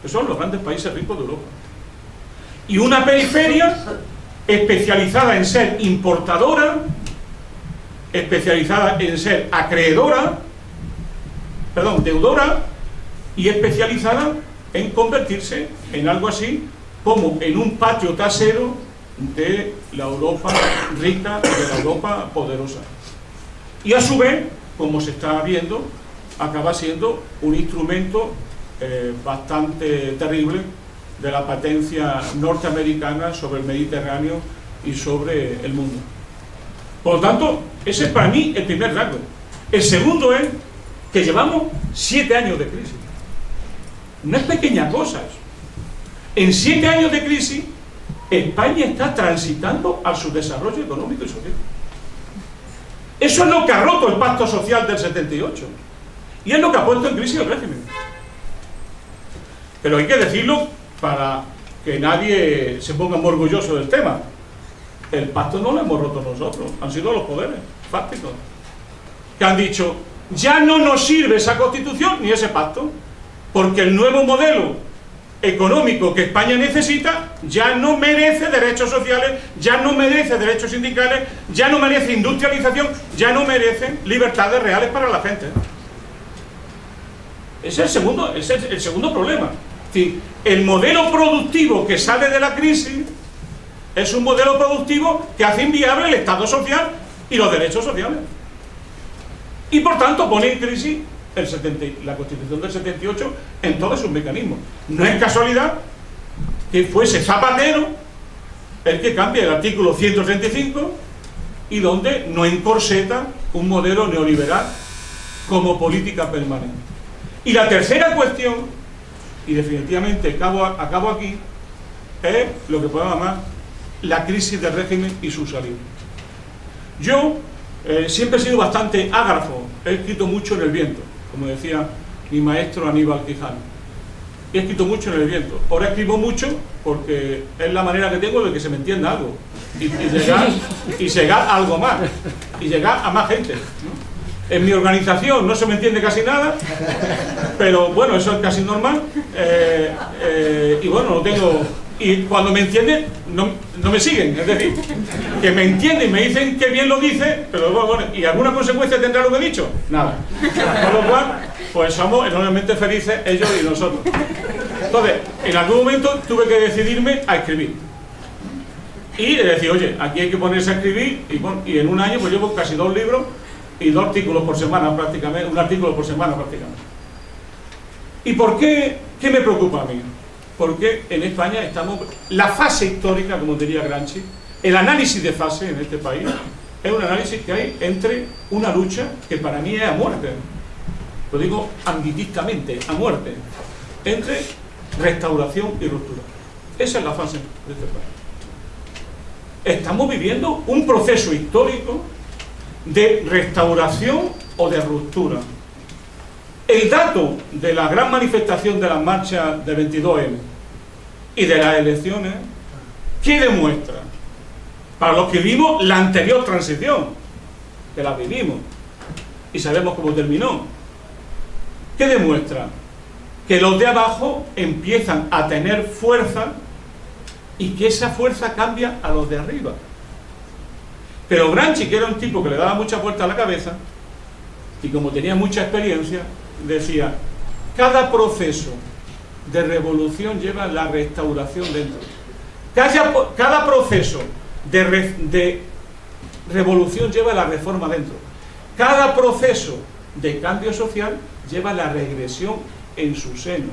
que son los grandes países ricos de Europa. Y una periferia especializada en ser importadora, especializada en ser acreedora, deudora, y especializada en convertirse en algo así como en un patio trasero de la Europa rica, de la Europa poderosa. Y a su vez, como se está viendo, acaba siendo un instrumento bastante terrible de la potencia norteamericana sobre el Mediterráneo y sobre el mundo. Por lo tanto, ese es para mí el primer rasgo. El segundo es que llevamos 7 años de crisis. No es pequeña cosa eso. En 7 años de crisis, España está transitando al subdesarrollo económico y social. Eso es lo que ha roto el pacto social del 78. Y es lo que ha puesto en crisis el régimen. Pero hay que decirlo para que nadie se ponga muy orgulloso del tema. El pacto no lo hemos roto nosotros, han sido los poderes fácticos que han dicho, ya no nos sirve esa constitución ni ese pacto, porque el nuevo modelo económico que España necesita ya no merece derechos sociales, ya no merece derechos sindicales, ya no merece industrialización, ya no merece libertades reales para la gente. Ese es el segundo problema. Sí, el modelo productivo que sale de la crisis es un modelo productivo que hace inviable el Estado social y los derechos sociales. Y por tanto pone en crisis la Constitución del 78 en todos sus mecanismos. No es casualidad que fuese Zapatero el que cambia el artículo 135 y donde no encorseta un modelo neoliberal como política permanente. Y la tercera cuestión y definitivamente acabo aquí, es lo que podemos llamar la crisis del régimen y su salida. Yo siempre he sido bastante ágrafo, he escrito mucho en el viento, como decía mi maestro Aníbal Quijano. He escrito mucho en el viento. Ahora escribo mucho porque es la manera que tengo de que se me entienda algo y llegar a algo más y llegar a más gente, ¿no? En mi organización no se me entiende casi nada, pero bueno, eso es casi normal. Y bueno, no tengo... Y cuando me entienden, no me siguen. Es decir, que me entienden y me dicen que bien lo dice, pero bueno, ¿y alguna consecuencia tendrá lo que he dicho? Nada. Con lo cual, pues somos enormemente felices ellos y nosotros. Entonces, en algún momento tuve que decidirme a escribir. Y decir, oye, aquí hay que ponerse a escribir, y, bueno, y en un año pues llevo casi 2 libros y 2 artículos por semana prácticamente, un artículo por semana prácticamente. ¿Y por qué? ¿Qué me preocupa a mí? Porque en España estamos... La fase histórica, como diría Gramsci, el análisis de fase en este país, es un análisis que hay entre una lucha que para mí es a muerte, lo digo ambiguamente, a muerte, entre restauración y ruptura. Esa es la fase de este país. Estamos viviendo un proceso histórico de restauración o de ruptura. El dato de la gran manifestación de las marchas del 22M y de las elecciones, ¿qué demuestra? Para los que vimos la anterior transición, que la vivimos y sabemos cómo terminó, ¿qué demuestra? Que los de abajo empiezan a tener fuerza y que esa fuerza cambia a los de arriba. Pero Gramsci, que era un tipo que le daba mucha vuelta a la cabeza y como tenía mucha experiencia, decía, cada proceso de revolución lleva la restauración dentro. Cada proceso de revolución lleva la reforma dentro. Cada proceso de cambio social lleva la regresión en su seno.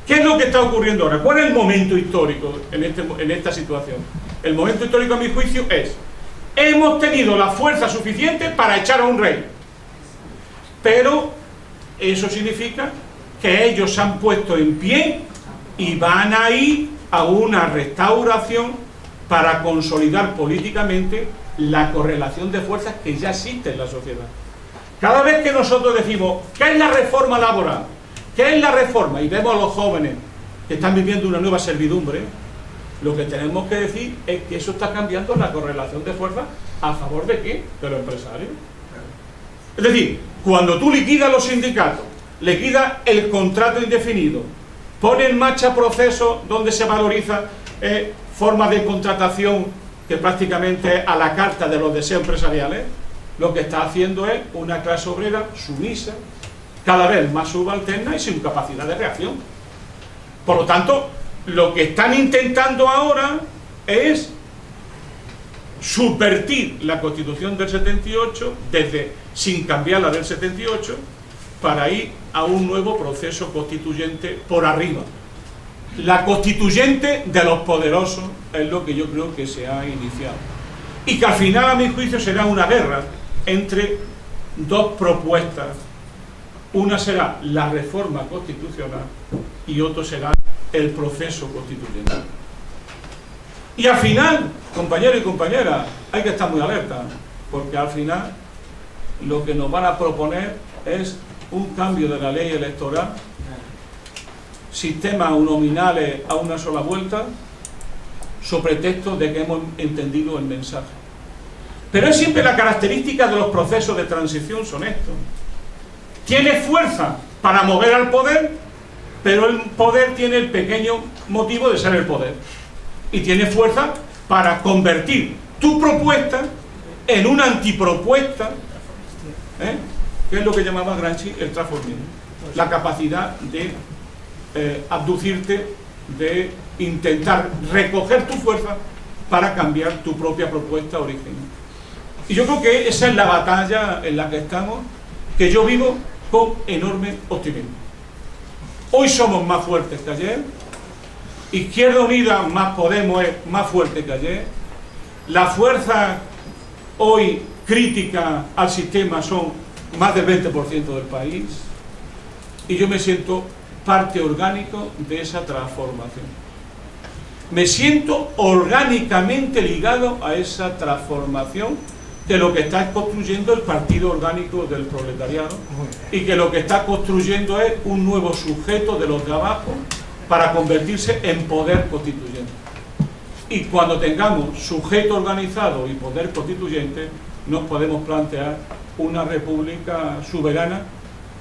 ¿Qué es lo que está ocurriendo ahora? ¿Cuál es el momento histórico en esta situación? El momento histórico, a mi juicio, es: hemos tenido la fuerza suficiente para echar a un rey, pero eso significa que ellos se han puesto en pie y van a ir a una restauración para consolidar políticamente la correlación de fuerzas que ya existe en la sociedad. Cada vez que nosotros decimos, ¿qué es la reforma laboral? ¿Qué es la reforma? Y vemos a los jóvenes que están viviendo una nueva servidumbre, lo que tenemos que decir es que eso está cambiando la correlación de fuerzas ¿a favor de qué? De los empresarios. Es decir, cuando tú liquidas los sindicatos, liquidas el contrato indefinido, pones en marcha procesos donde se valoriza formas de contratación que prácticamente es a la carta de los deseos empresariales, lo que está haciendo es una clase obrera sumisa, cada vez más subalterna y sin capacidad de reacción. Por lo tanto, lo que están intentando ahora es subvertir la Constitución del 78 sin cambiar la del 78 para ir a un nuevo proceso constituyente por arriba. La constituyente de los poderosos es lo que yo creo que se ha iniciado y que al final, a mi juicio, será una guerra entre dos propuestas. Una será la reforma constitucional y otro será el proceso constituyente. Y al final, compañeros y compañeras, hay que estar muy alerta, porque al final lo que nos van a proponer es un cambio de la ley electoral, sistemas uninominales a una sola vuelta, sobre pretexto de que hemos entendido el mensaje. Pero es siempre la característica de los procesos de transición, son estos. Tiene fuerza para mover al poder, pero el poder tiene el pequeño motivo de ser el poder. Y tiene fuerza para convertir tu propuesta en una antipropuesta, que es lo que llamaba Gramsci el transformismo. La capacidad de abducirte, de intentar recoger tu fuerza para cambiar tu propia propuesta original. Y yo creo que esa es la batalla en la que estamos, que yo vivo con enorme optimismo. Hoy somos más fuertes que ayer. Izquierda Unida más Podemos es más fuerte que ayer. Las fuerzas hoy críticas al sistema son más del 20% del país. Y yo me siento parte orgánico de esa transformación. Me siento orgánicamente ligado a esa transformación, que lo que está construyendo el partido orgánico del proletariado, y que lo que está construyendo es un nuevo sujeto de los de abajo para convertirse en poder constituyente. Y cuando tengamos sujeto organizado y poder constituyente, nos podemos plantear una república soberana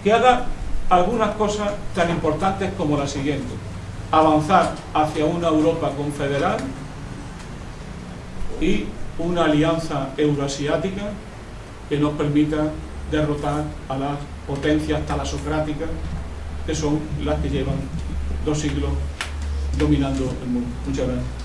que haga algunas cosas tan importantes como la siguiente: avanzar hacia una Europa confederal y una alianza euroasiática que nos permita derrotar a las potencias talasocráticas, que son las que llevan 2 siglos dominando el mundo. Muchas gracias.